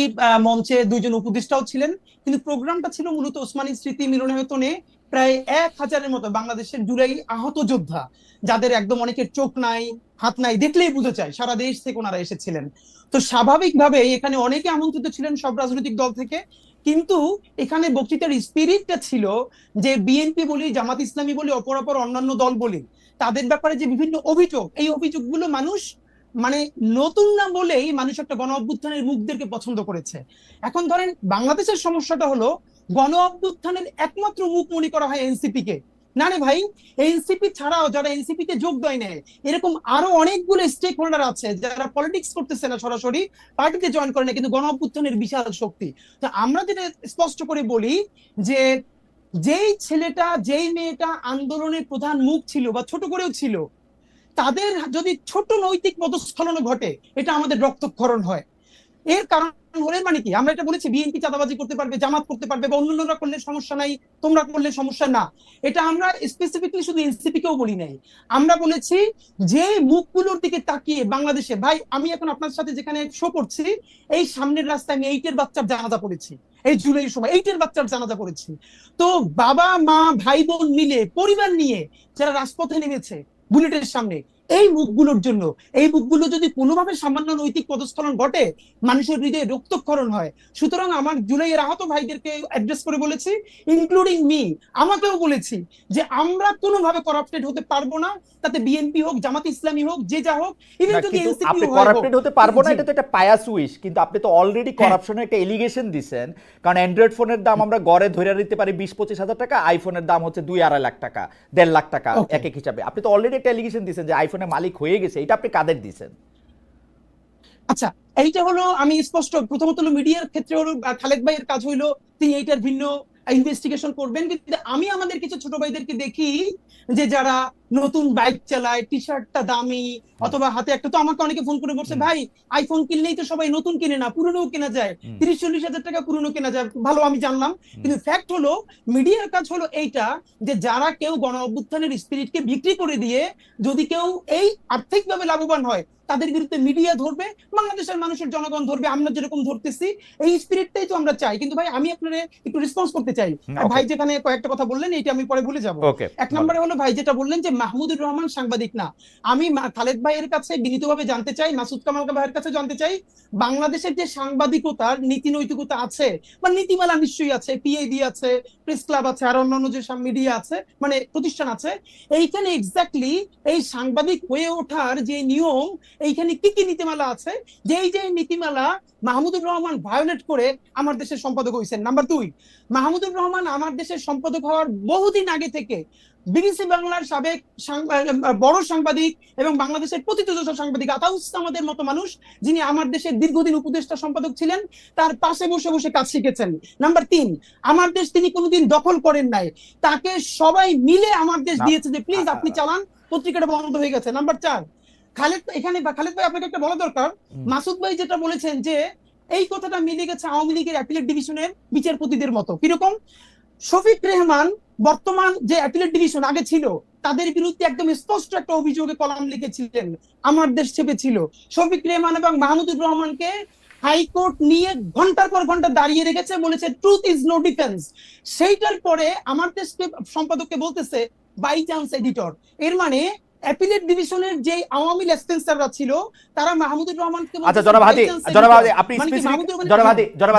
মঞ্চে দুইজন উপদেষ্টাও ছিলেন। কিন্তু প্রোগ্রামটা ছিল মূলত ওসমানী স্মৃতি মিলনায়তনে প্রায় 1000-এর মতো বাংলাদেশের জুলাই আহত যোদ্ধা, যাদের একদম অনেকের চোখ নাই, হাত নাই, দেখলেই বুঝে যায় সারা দেশ থেকে ওনারা এসেছিলেন। তো স্বাভাবিকভাবে এখানে অনেকে আমন্ত্রিত ছিলেন সব রাজনৈতিক দল থেকে, কিন্তু এখানে বক্তৃতার স্পিরিটটা ছিল যে বিএনপি বলি, জামাত ইসলামী বলি, অপরাপর অন্যান্য দল বলি, তাদের ব্যাপারে যে বিভিন্ন অভিযোগ, এই অভিযোগগুলো মানুষ মানে নতুন না বলেই মানুষ একটা গণ অভ্যুত্থানের মুখদেরকে পছন্দ করেছে। এখন ধরেন বাংলাদেশের সমস্যাটা হলো গণ অভ্যুত্থানের একমাত্র মুখ মনে করা হয় এনসিপি কে। না রে ভাই, এনসিপি ছাড়াও যারা এনসিপি তে যোগ দেয় না, এরকম আরো অনেকগুলো স্টেক হোল্ডার আছে যারা পলিটিক্স করতেছে না, সরাসরি পার্টিতে জয়েন করে না, কিন্তু গণ অভ্যুত্থানের বিশাল শক্তি। তো আমরা যেটা স্পষ্ট করে বলি যে যেই ছেলেটা, যেই মেয়েটা আন্দোলনের প্রধান মুখ ছিল বা ছোট করেও ছিল, তাদের যদি ছোট নৈতিক পদস্খলন ঘটে, এটা আমাদের রক্তক্ষরণ হয়। এর কারণ হলে মানে কি, আমরা এটা বলেছি বিএনপি চাঁদাবাজি করতে পারবে, জামাত করতে পারবে, বা অন্যান্যরা করলে সমস্যা নাই, তোমরা করলে সমস্যা না, এটা আমরা স্পেসিফিকলি শুধু এনসিপি কেও বলি নাই। আমরা বলেছি যে মুখগুলোর দিকে তাকিয়ে বাংলাদেশে, ভাই আমি এখন আপনার সাথে যেখানে শো করছি, এই সামনের রাস্তায় আমি 8 এর বাচ্চার জানাজা পড়েছি, এই জুলাই সময় 8 এর বাচ্চার জানাজা পড়েছি। তো বাবা মা ভাই বোন মিলে পরিবার নিয়ে যারা রাজপথে নেমেছে বুলেটের সামনে, এই মুখগুলোর জন্য, এই মুখগুলো যদি কোনোভাবে সামান্য নৈতিক পদস্খলন ঘটে, মানুষের হৃদয়ে রক্তক্ষরণ হয়। সুতরাং আমার জুলাইয়ের আহত ভাইদেরকে অ্যাড্রেস করে বলেছি, ইনক্লুডিং মি, আমাকেও বলেছি যে আমরা কোনোভাবে করাপ্টেড হতে পারবো না, তাতে বিএনপি হোক, জামাত ইসলামী হোক, যে যা হোক, ইভেন না, যদি কিন্তু এনসিপি আপনি হয় করাপ্টেড হতে পারবো না, জি। এটা তো একটা পায়াস উইশ, কিন্তু আপনি তো অলরেডি হ্যাঁ। করাপশনের একটা এলিগেশন দিছেন। কারণ অ্যান্ড্রয়েড ফোনের দাম আমরা গড়ে ধরে দিতে পারি 20-25 হাজার টাকা, আইফোনের দাম হচ্ছে 2-2.5 লাখ টাকা, 1.5 লাখ টাকা Okay. এক এক হিসাবে। আপনি তো অলরেডি একটা এলিগেশন দিছেন যে আইফোনের মালিক হয়ে গেছে, এটা আপনি কাদের দিছেন? আচ্ছা, এইটা হলো আমি স্পষ্ট, প্রথমত হলো মিডিয়ার ক্ষেত্রে হলো খালেদ ভাইয়ের কাজ হইলো তিনি এইটার ভিন্ন ইনভেস্টিগেশন করবেন। কিন্তু আমি আমাদের কিছু ছোট ভাইদেরকে দেখি যে যারা নতুন বাইক চালায়, টি শার্টটা দামি, অথবা হাতে একটা, তো আমাকে অনেকে ফোন করে বলছে, ভাই আইফোন কিনলেই তো সবাই নতুন কিনে না, পুরনো কেনা যায়, 30-40 হাজার টাকা পুরনো কেনা যায়। ভালো, আমি জানলাম, কিন্তু ফ্যাক্ট হলো মিডিয়ার কাজ হলো এইটা, যে যারা কেউ গণ অভ্যুত্থানের স্পিরিটকে বিক্রি করে দিয়ে যদি কেউ এই আর্থিকভাবে লাভবান হয়, তাদের বিরুদ্ধে মিডিয়া ধরবে, বাংলাদেশের মানুষের জনগণ ধরবে, আমরা যেরকম ধরতেছি। এই স্পিরিটটাই তো আমরা চাই। কিন্তু ভাই আমি আপনার একটু রেসপন্স করতে চাই। Okay. ভাই যেখানে কয়েকটা কথা বললেন, এইটা আমি পরে ভুলে যাব। Okay, এক নম্বরে হলো ভাই যেটা বললেন যে মাহমুদুর রহমান সাংবাদিক না, আমি খালেদ ভাইয়ের কাছে বিনীতভাবে জানতে চাই, মাসুদ কামাল ভাইয়ের কাছে জানতে চাই, বাংলাদেশের যে সাংবাদিকতার নীতি নৈতিকতা আছে বা নীতিমালা নিশ্চয়ই আছে, পিএবি আছে, প্রেস ক্লাব আছে, আর অন্যান্য যে মিডিয়া আছে, মানে প্রতিষ্ঠান আছে, এইখানে এক্স্যাক্টলি এই সাংবাদিক হয়ে ওঠার যে নিয়ম, এইখানে কি কি নীতিমালা আছে, যে নীতিমালা মাহমুদুর রহমান ভায়োলেট করে আমার দেশের সম্পাদক হয়েছেন। নাম্বার 2, মাহমুদুর রহমান আমার দেশের সম্পাদক হওয়ার বহুদিন আগে থেকে বিবিসি বাংলার সাবেক বড় সাংবাদিক এবং বাংলাদেশের প্রথিতযশা সাংবাদিক আতাউস আমাদের মতো মানুষ, যিনি আমার দেশের দীর্ঘদিন উপদেষ্টা সম্পাদক ছিলেন, তার পাশে বসে বসে কাজ শিখেছেন। নাম্বার 3, আমার দেশ তিনি কোনোদিন দখল করেন নাই, তাকে সবাই মিলে আমার দেশ দিয়েছে যে প্লিজ আপনি চালান, পত্রিকাটা বন্ধ হয়ে গেছে। নাম্বার 4, খালেদ ভাই আপনাকে একটা বলা দরকার, মাসুদ ভাই যেটা বলেছেন যে এই কথাটা মিলে গেছে আওয়ামী লীগের অ্যাপিলেট ডিভিশনের বিচারপতিদের মতো। কিরকম? শফিক রেহমান বর্তমান যে অ্যাপিলেট ডিভিশন আগে ছিল, তাদের বিরুদ্ধে একদম স্পষ্ট একটা অভিযোগে কলাম লিখেছিলেন, আমার দেশ ছেপেছিল। শফিক রেহমান এবং মাহমুদুর রহমানকে হাইকোর্ট নিয়ে ঘন্টার পর ঘন্টা দাঁড়িয়ে রেখেছে, বলেছে ট্রুথ ইজ নো ডিফেন্স। সেইটার পরে আমার দেশকে সম্পাদককে বলতেছে বাই চান্স এডিটর। এর মানে অ্যাপিলেট ডিভিশনের যে আওয়ামী লেসপেন্সাররা ছিল, তারা মাহমুদুর রহমানকে আচ্ছা জনাব হাদি, আপনি জনাব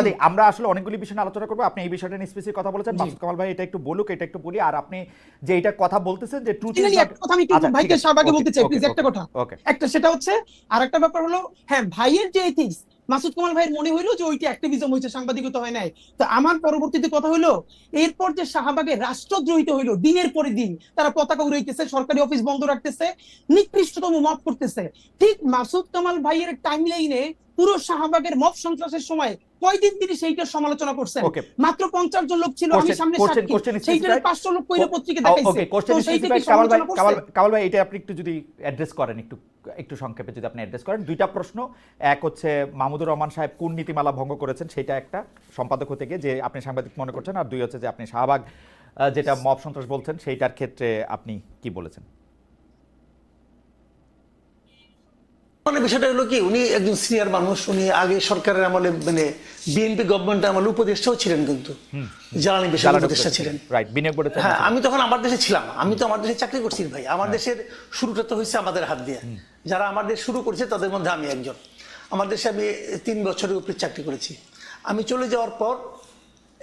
হাদি, আমরা আসলে অনেকগুলি বিষয় নিয়ে আলোচনা করবো। আপনি এই বিষয়টা নিয়ে স্পেসিফিক কথা বলেছেন, মাসুদ কামাল ভাই এটা একটু বলুক, এটা একটু বলি। আর আপনি যে এটা কথা বলতেছেন যে ট্রুথ ইজ নট, কথা আমি একটু ভাইকে শাহবাগে বলতে চাই প্লিজ, একটা কথা। ওকে, একটা সেটা হচ্ছে, আর একটা ব্যাপার হলো, হ্যাঁ ভাইয়ের যে এথিক্স, মাসুদ কামাল ভাইয়ের মনে হইলো যে ওইটা অ্যাক্টিভিজম হয়েছে, সাংবাদিকতা হয় নাই। তো আমার পরবর্তীতে কথা হলো, এরপর যে শাহবাগে রাষ্ট্রদ্রোহিত হইলো, দিনের পরে দিন তারা পতাকা উড়াইতেছে, সরকারি অফিস বন্ধ রাখতেছে, নিকৃষ্টতম মব করতেছে, ঠিক মাসুদ কামাল ভাইয়ের টাইমলাইনে পুরো শাহবাগের মব সন্ত্রাসের সময় কয়দিন তিনি সেইটার সমালোচনা করছেন। মাত্র 50 জন লোক ছিল, আমি সামনে সাক্ষী, সেইটার 500 লোক কইরা পত্রিকা দেখাইছে। তো সেইটা কি সমালোচনা করছে? কামাল ভাই এটা আপনি একটু যদি অ্যাড্রেস করেন, একটু সংক্ষেপে যদি আপনি অ্যাড্রেস করেন। দুইটা প্রশ্ন, এক হচ্ছে মাহমুদুর রহমান সাহেব কোন নীতিমালা ভঙ্গ করেছেন, সেটা একটা সম্পাদক হতে গিয়ে যে আপনি সাংবাদিক মনে করছেন, আর দুই হচ্ছে যে আপনি শাহবাগ যেটা মব সন্ত্রাস বলছেন, সেইটার ক্ষেত্রে আপনি কি বলেছেন? মানে বিষয়টা হলো কি, উনি একজন সিনিয়র মানুষ, উনি আগে সরকারের আমলে মানে বিএনপি গভর্নমেন্টের আমলে উপদেষ্টাও ছিলেন, কিন্তু জ্বালানি বিষয়ে উপদেষ্টা ছিলেন। রাইট, বিনিয়োগ বোর্ডে। হ্যাঁ, আমি তখন আমার দেশে ছিলাম, আমি তো আমার দেশে চাকরি করছি ভাই। আমার দেশের শুরুটা তো হয়েছে আমাদের হাত দিয়ে, যারা আমার দেশ শুরু করেছে তাদের মধ্যে আমি একজন। আমার দেশে আমি 3 বছরের উপরে চাকরি করেছি। আমি চলে যাওয়ার পর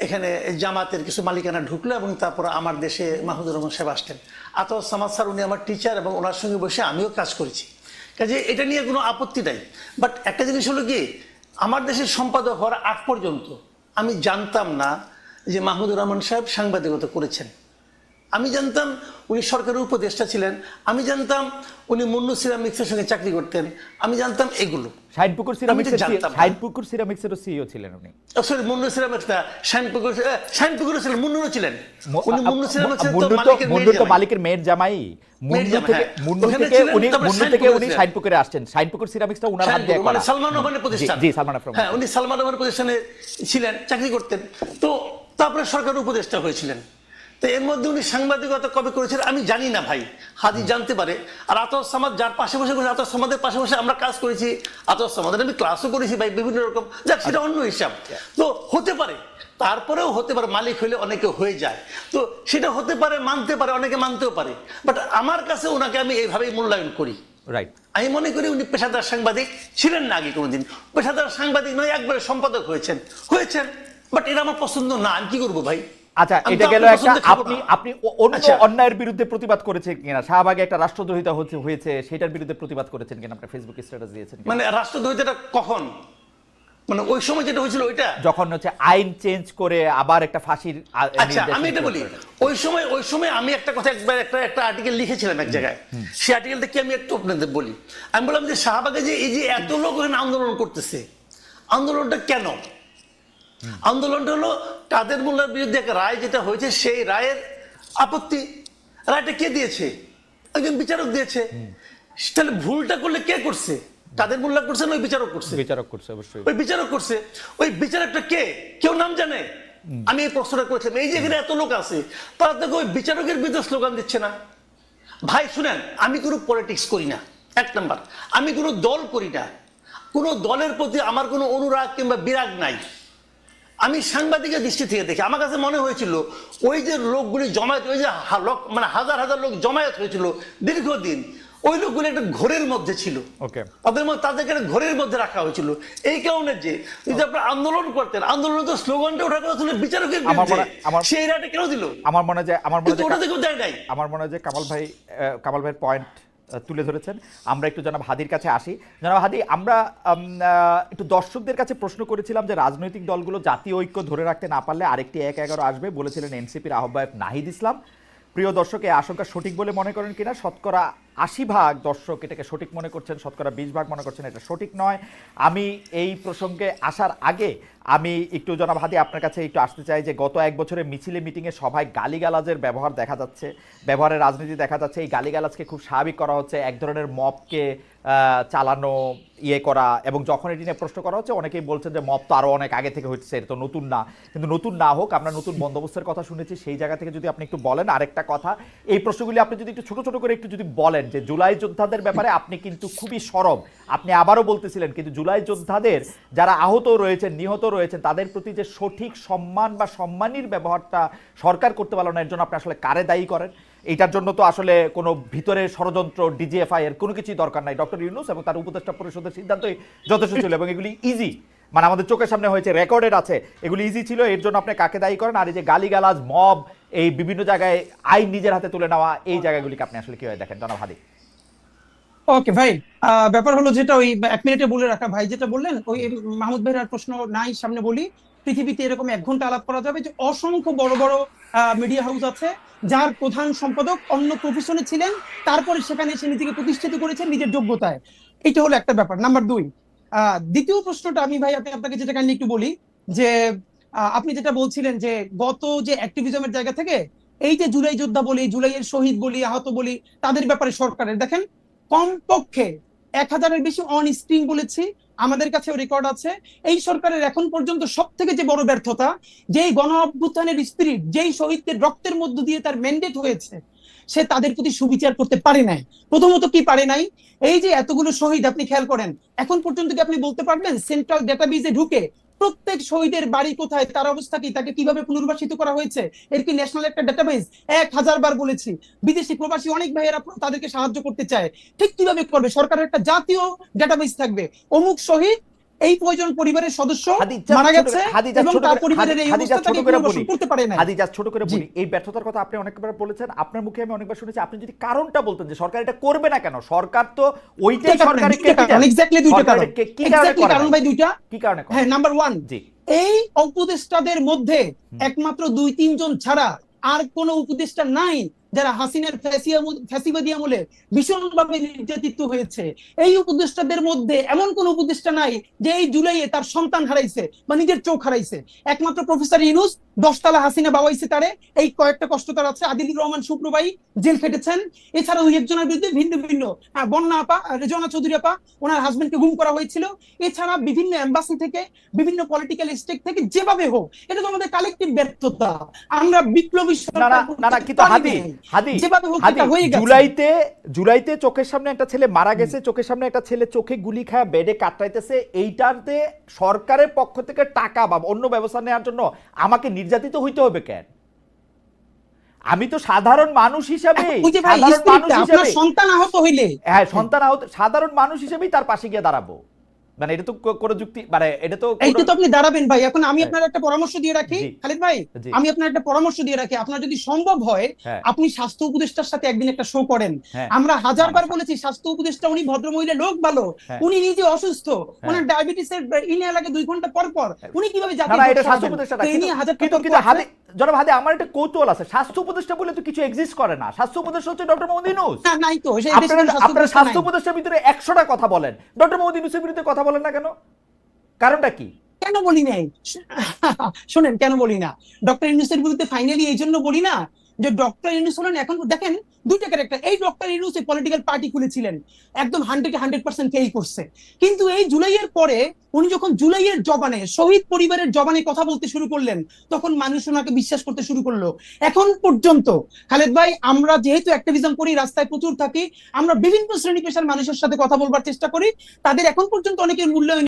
এখানে জামাতের কিছু মালিকানা ঢুকলো, এবং তারপর আমার দেশে মাহমুদুর রহমান সাহেব আসতেন। আতাউস সামাদ স্যার, উনি আমার টিচার, এবং ওনার সঙ্গে বসে আমিও কাজ করেছি, কাজে এটা নিয়ে কোনো আপত্তি নাই। বাট একটা জিনিস হলো কি, আমার দেশের সম্পাদক হওয়ার আগ পর্যন্ত আমি জানতাম না যে মাহমুদুর রহমান সাহেব সাংবাদিকতা করেছেন। আমি জানতাম উনি সরকারের উপদেষ্টা ছিলেন, আমি জানতাম উনি মুন্নু সিরামিক্সের সঙ্গে চাকরি করতেন, আমি জানতাম এগুলো। শাইনপুকুর আমি তো জানতাম না। সিরামিক্সেরও সিইও ছিলেন উনি। সরি, মুন্নু সিরামিক্স না, শাইনপুকুর ছিলেন, মুন্নুরও ছিলেন। উনি মুন্নু সিরামিক্সের তো মুন্নু তো মালিকের মেয়ের জামাই। মালিকের মেয়ের জামাই। মেয়ের জামাই, হ্যাঁ। ওখানে ছিলেন, তারপরে মুন্নু থেকে উনি ছিলেন। শাইনপুকুরে আসছেন। শাইনপুকুর সিরামিক্সটা উনার হাত দিয়ে মানে করা। সালমান রহমানের প্রতিষ্ঠান। জি, সালমান রহমান। হ্যাঁ, উনি সালমান রহমানের প্রতিষ্ঠানে ছিলেন, চাকরি করতেন। তো তারপরে সরকারের উপদেষ্টা হয়েছিলেন। তো এর মধ্যে উনি সাংবাদিকতা কবে করেছিলেন আমি জানি না ভাই, হাদি জানতে পারে। আর আতস সামাদ যার পাশে বসে করেছে, আতস সামাদের পাশে বসে আমরা কাজ করেছি, আতস সামাদের আমি ক্লাসও করেছি ভাই, বিভিন্ন রকম, যাক সেটা অন্য হিসাব। তো হতে পারে, তারপরেও হতে পারে, মালিক হলে অনেকে হয়ে যায়, তো সেটা হতে পারে, মানতে পারে, অনেকে মানতেও পারে। বাট আমার কাছে ওনাকে আমি এইভাবেই মূল্যায়ন করি। রাইট। আমি মনে করি উনি পেশাদার সাংবাদিক ছিলেন না আগে কোনোদিন, পেশাদার সাংবাদিক নয়, একবারে সম্পাদক হয়েছেন। বাট এটা আমার পছন্দ না, আমি কি করবো ভাই? আচ্ছা, আমি এটা তো গেল আপনার একটা। পছন্দের খাবো আপনি না। আপনি অন্য আচ্ছা। অন্যায়ের বিরুদ্ধে প্রতিবাদ করেছেন কিনা? শাহবাগে একটা রাষ্ট্রদ্রোহিতা হয়েছে, সেটার বিরুদ্ধে প্রতিবাদ করেছেন কিনা? আপনার ফেসবুক স্ট্যাটাস দিয়েছেন কিনা? মানে রাষ্ট্রদ্রোহিতাটা কখন, মানে ওই সময় যেটা হয়েছিল ওইটা? যখন হচ্ছে আইন চেঞ্জ করে আবার একটা ফাঁসির আচ্ছা, আমি এটা বলি, ওই সময় আমি একটা কথা একবার একটা আর্টিকেল লিখেছিলাম এক জায়গায়। সেই আর্টিকেলটা কি আমি একটু আপনাদের বলি। আমি বললাম যে শাহবাগে যে এই যে এত লোক ওখানে আন্দোলন করতেছে, আন্দোলনটা কেন? আন্দোলনটা হলো কাদের মোল্লার বিরুদ্ধে একটা রায় যেটা হয়েছে, সেই রায়ের আপত্তি। রায়টা কে দিয়েছে? একজন বিচারক দিয়েছে। তাহলে ভুলটা করলে কে করছে? কাদের মোল্লা করছে না ওই বিচারক করছে? বিচারক করছে অবশ্যই। ওই বিচারক করছে। ওই বিচারকটা কে? কেউ নাম জানে? আমি এই প্রশ্নটা করেছিলাম। এই যে এখানে এত লোক আছে, তারা তো ওই বিচারকের বিরুদ্ধে স্লোগান দিচ্ছে না। ভাই শুনেন, আমি কোনো পলিটিক্স করি না, এক নাম্বার। আমি কোনো দল করি না, কোনো দলের প্রতি আমার কোনো অনুরাগ কিংবা বিরাগ নাই। আমি সাংবাদিকের দৃষ্টি থেকে দেখি, আমার কাছে মনে হয়েছিল ওই যে লোকগুলি জমায়েত, ওই যে মানে হাজার হাজার লোক জমায়েত হয়েছিল দীর্ঘদিন, ওই লোকগুলো একটা ঘোরের মধ্যে ছিল। ওকে। তাদেরকে একটা ঘোরের মধ্যে রাখা হয়েছিল। এই কারণে যে যদি আপনারা আন্দোলন করতেন, আন্দোলনের তো স্লোগানটা ওঠা কথা ছিল বিচারকের বিরুদ্ধে, সেই রায়টা কেন দিল? আমার মনে হয় ওটা দেখো দেয় নাই। আমার মনে হয় যে কামাল ভাইয়ের পয়েন্ট তুলে ধরেছেন। আমরা একটু জনাব হাদির কাছে আসি। জনাব হাদি, আমরা একটু দর্শকদের কাছে প্রশ্ন করেছিলাম যে রাজনৈতিক দলগুলো জাতীয় ঐক্য ধরে রাখতে না পারলে আরেকটি ১-১১ আসবে, বলেছিলেন এনসিপির আহ্বায়ক নাহিদ ইসলাম। প্রিয় দর্শক, এই আশঙ্কা সঠিক বলে মনে করেন কিনা? শতকরা ৮০% দর্শক এটাকে সঠিক মনে করছেন, শতকরা ২০% মনে করছেন এটা সঠিক নয়। আমি এই প্রসঙ্গে আসার আগে আমি একটু জনাব হাদি আপনার কাছে একটু আসতে চাই যে গত ১ বছরে মিছিলে মিটিংয়ে সভায় গালিগালাজের ব্যবহারের রাজনীতি দেখা যাচ্ছে। এই গালিগালাজকে খুব স্বাভাবিক করা হচ্ছে, এক ধরনের মবকে চালানো, করা। এবং যখন এটি নিয়ে প্রশ্ন করা হচ্ছে, অনেকেই বলছেন যে মব তো আরও অনেক আগে থেকে হচ্ছে, এটা তো নতুন না। কিন্তু নতুন না হোক, আমরা নতুন বন্দোবস্তের কথা শুনেছি, সেই জায়গা থেকে যদি আপনি একটু বলেন। আরেকটা কথা, এই প্রশ্নগুলি আপনি যদি একটু ছোট ছোট করে একটু যদি বলেন যে জুলাই যোদ্ধাদের ব্যাপারে আপনি কিন্তু খুবই সরব, আপনি আবারও বলতেছিলেন, কিন্তু জুলাই যোদ্ধাদের যারা আহত রয়েছেন, নিহত রয়েছেন, তাদের প্রতি যে সঠিক সম্মান বা সম্মানীর ব্যবহারটা সরকার করতে পারল না, এর জন্য আপনি আসলে কারে দায়ী করেন? এইটার জন্য তো আসলে কোনো ভিতরে ষড়যন্ত্র, ডিজিএফআই এর কোনো কিছুই দরকার নাই। ডক্টর ইউনূস এবং তার উপদেষ্টা পরিষদের সিদ্ধান্তই যথেষ্ট ছিল, এবং এগুলি ইজি, মানে আমাদের চোখের সামনে হয়েছে, রেকর্ডেড আছে, এগুলি ইজি ছিল। এর জন্য আপনি কাকে দায়ী করেন? আর এই যে গালিগালাজ, মব, এই বিভিন্ন জায়গায় আইন নিজের হাতে তুলে নেওয়া, এই জায়গাগুলিকে আপনি আসলে কিভাবে দেখেন জনাব হাদি? ওকে ভাই, ব্যাপার হলো যেটা ওই ১ মিনিটে বলে রাখা, ভাই যেটা বললেন ওই মাহমুদ ভাইয়ের আর প্রশ্ন নাই, সামনে বলি। পৃথিবীতে এরকম ১ ঘন্টা আলাপ করা যাবে যে অসংখ্য বড় বড় মিডিয়া হাউস আছে যার প্রধান সম্পাদক অন্য প্রফেশনে ছিলেন, তারপরে সেখানে এসে নিজেকে প্রতিষ্ঠিত করেছেন নিজের যোগ্যতায়। এটা হলো একটা ব্যাপার। নাম্বার ২, দ্বিতীয় প্রশ্নটা আমি ভাই আপনাকে যেটা কাইন্ডলি একটু বলি যে আপনি যেটা বলছিলেন যে গত যে অ্যাক্টিভিজমের জায়গা থেকে এই যে জুলাই যোদ্ধা বলি, জুলাইয়ের শহীদ বলি, আহত বলি, তাদের ব্যাপারে সরকারের দেখেন কমপক্ষে ১,০০০-এর বেশি অন স্ক্রিন বলেছি, আমাদের কাছেও রেকর্ড আছে। এই সরকারের এখন পর্যন্ত সব থেকে যে বড় ব্যর্থতা, যেই গণ অভ্যুত্থানের স্পিরিট, যেই শহীদদের রক্তের মধ্য দিয়ে তার ম্যান্ডেট হয়েছে, সে তাদের প্রতি সুবিচার করতে পারে নাই। প্রথমত কি পারে নাই, এই যে এতগুলো শহীদ আপনি খেয়াল করেন, এখন পর্যন্ত কি আপনি বলতে পারবেন সেন্ট্রাল ডেটাবেজে ঢুকে প্রত্যেক শহীদের বাড়ি কোথায়, তার অবস্থা কি, তাকে কিভাবে পুনর্বাসিত করা হয়েছে, এর কি ন্যাশনাল একটা ডেটাবেজ? ১,০০০ বার বলেছি, বিদেশি প্রবাসী অনেক ভাইয়েরা তাদেরকে সাহায্য করতে চায়, ঠিক কিভাবে করবে? সরকারের একটা জাতীয় ডেটাবেজ থাকবে, অমুক শহীদ এই প্রয়োজন পরিবারের সদস্য মারা গেছে এবং তার পরিবারের এই অবস্থা তাকে পুনর্বাসন করতে পারে না। হাদি জাস্ট ছোট করে বলি, এই ব্যর্থতার কথা আপনি অনেকবার বলেছেন, আপনার মুখে আমি অনেকবার শুনেছি। আপনি যদি কারণটা বলতেন যে সরকার এটা করবে না কেন, সরকার তো ওইটাই সরকারের ক্যাপিটাল। এক্স্যাক্টলি দুইটা কারণ। কি কারণে করে? কারণ ভাই দুইটা। কি কারণে করে? হ্যাঁ, নাম্বার 1, জি, এই উপদেষ্টাদের মধ্যে একমাত্র ২-৩ জন ছাড়া আর কোন উপদেষ্টা নাই যারা হাসিনার ফ্যাসিবাদী আমলে ভীষণভাবে নির্যাতিত হয়েছে। এই উপদেষ্টাদের মধ্যে এমন কোন উপদেষ্টা নাই যে এই জুলাইয়ে তার সন্তান হারাইছে বা নিজের চোখ হারাইছে। একমাত্র প্রফেসর ইউনূস 10 তালা হাসিনা বাবাইছে তারে, এই কয়েকটা কষ্টতার আছে। আদিলুর রহমান শুক্র ভাই জেল খেটেছেন। এছাড়া দুই একজনের বিরুদ্ধে ভিন্ন ভিন্ন, বন্যা আপা, রেজনা চৌধুরী আপা, ওনার হাজবেন্ডকে গুম করা হয়েছিল। এছাড়া বিভিন্ন এম্বাসি থেকে, বিভিন্ন পলিটিক্যাল স্টেক থেকে, যেভাবে হোক, এটা তো আমাদের কালেকটিভ ব্যর্থতা। আমরা বিপ্লবী না না না না, কিন্তু হাদি যেভাবে হোক হাদি এটা হয়ে গেছে। জুলাইতে চোখের সামনে একটা ছেলে মারা গেছে, চোখের সামনে একটা ছেলে চোখে গুলি খায় বেডে কাটাইতেছে, এইটাতে সরকারের পক্ষ থেকে টাকা বা অন্য ব্যবস্থা নেওয়ার জন্য আমাকে নির্যাতিত হইতে হবে কেন? আমি তো সাধারণ মানুষ হিসাবে, ওই যে ভাই, আপনার সন্তান আহত হইলে, হ্যাঁ সন্তান আহত, সাধারণ মানুষ হিসেবেই তার পাশে গিয়ে দাঁড়াবো। মানে এটা তো কোনো যুক্তি, মানে এটা তো এইটা তো আপনি দাঁড়াবেন ভাই। এখন আমি আপনার একটা পরামর্শ দিয়ে রাখি জি। খালিদ ভাই, জি। আমি আপনার একটা পরামর্শ দিয়ে রাখি। আপনার যদি সম্ভব হয় হ্যাঁ। আপনি স্বাস্থ্য উপদেষ্টার সাথে একদিন একটা শো করেন। হ্যাঁ। আমরা হাজারবার বলেছি স্বাস্থ্য উপদেষ্টা উনি ভদ্রমহিলা লোক ভালো, হ্যাঁ। উনি নিজে অসুস্থ, হ্যাঁ। ওনার ডায়াবেটিসের ইনে লাগে 2 ঘন্টা পর পর, উনি কিভাবে না জাতীয় না, জোট এটা স্বাস্থ্য সারাবেন? উপদেষ্টা তো এই নিয়ে হাজার কিন্তু তর্ক আছে। হাদি জনাব হাদি, আমার একটা কৌতূহল আছে, স্বাস্থ্য উপদেষ্টা বলে তো কিছু এক্সিস্ট করে না। স্বাস্থ্য উপদেষ্টা হচ্ছে ডক্টর মোহাম্মদ ইউনূস। না, নাই তো, সেই দেশে আপনারা স্বাস্থ্য উপদেষ্টা স্বাস্থ্য নাই। উপদেষ্টার ভিতরে 100টা কথা বলেন, ডক্টর মোহাম্মদ ইউনূসের বিরুদ্ধে কথা বলেন না কেন? কারণটা কি? কেন বলি নাই? শোনেন, কেন বলি না? ডক্টর ইউনূসের বিরুদ্ধে ফাইনালি এই জন্য বলি না যে ডক্টর ইউনূস হলেন, এখন দেখেন দুইটা ক্যারেক্টার। এই ডক্টর ইউনূস এই পলিটিক্যাল পার্টি খুলেছিলেন, একদম 100% ফেল করছে। কিন্তু এই জুলাইয়ের পরে উনি যখন জুলাইয়ের জবানে, শহীদ পরিবারের জবানে কথা বলতে শুরু করলেন, তখন মানুষ ওনাকে বিশ্বাস করতে শুরু করলো। এখন পর্যন্ত খালেদ ভাই, আমরা যেহেতু অ্যাক্টিভিজম করি, রাস্তায় প্রচুর থাকি, আমরা বিভিন্ন শ্রেণী পেশার মানুষের সাথে কথা বলবার চেষ্টা করি, তাদের এখন পর্যন্ত অনেকের মূল্যায়ন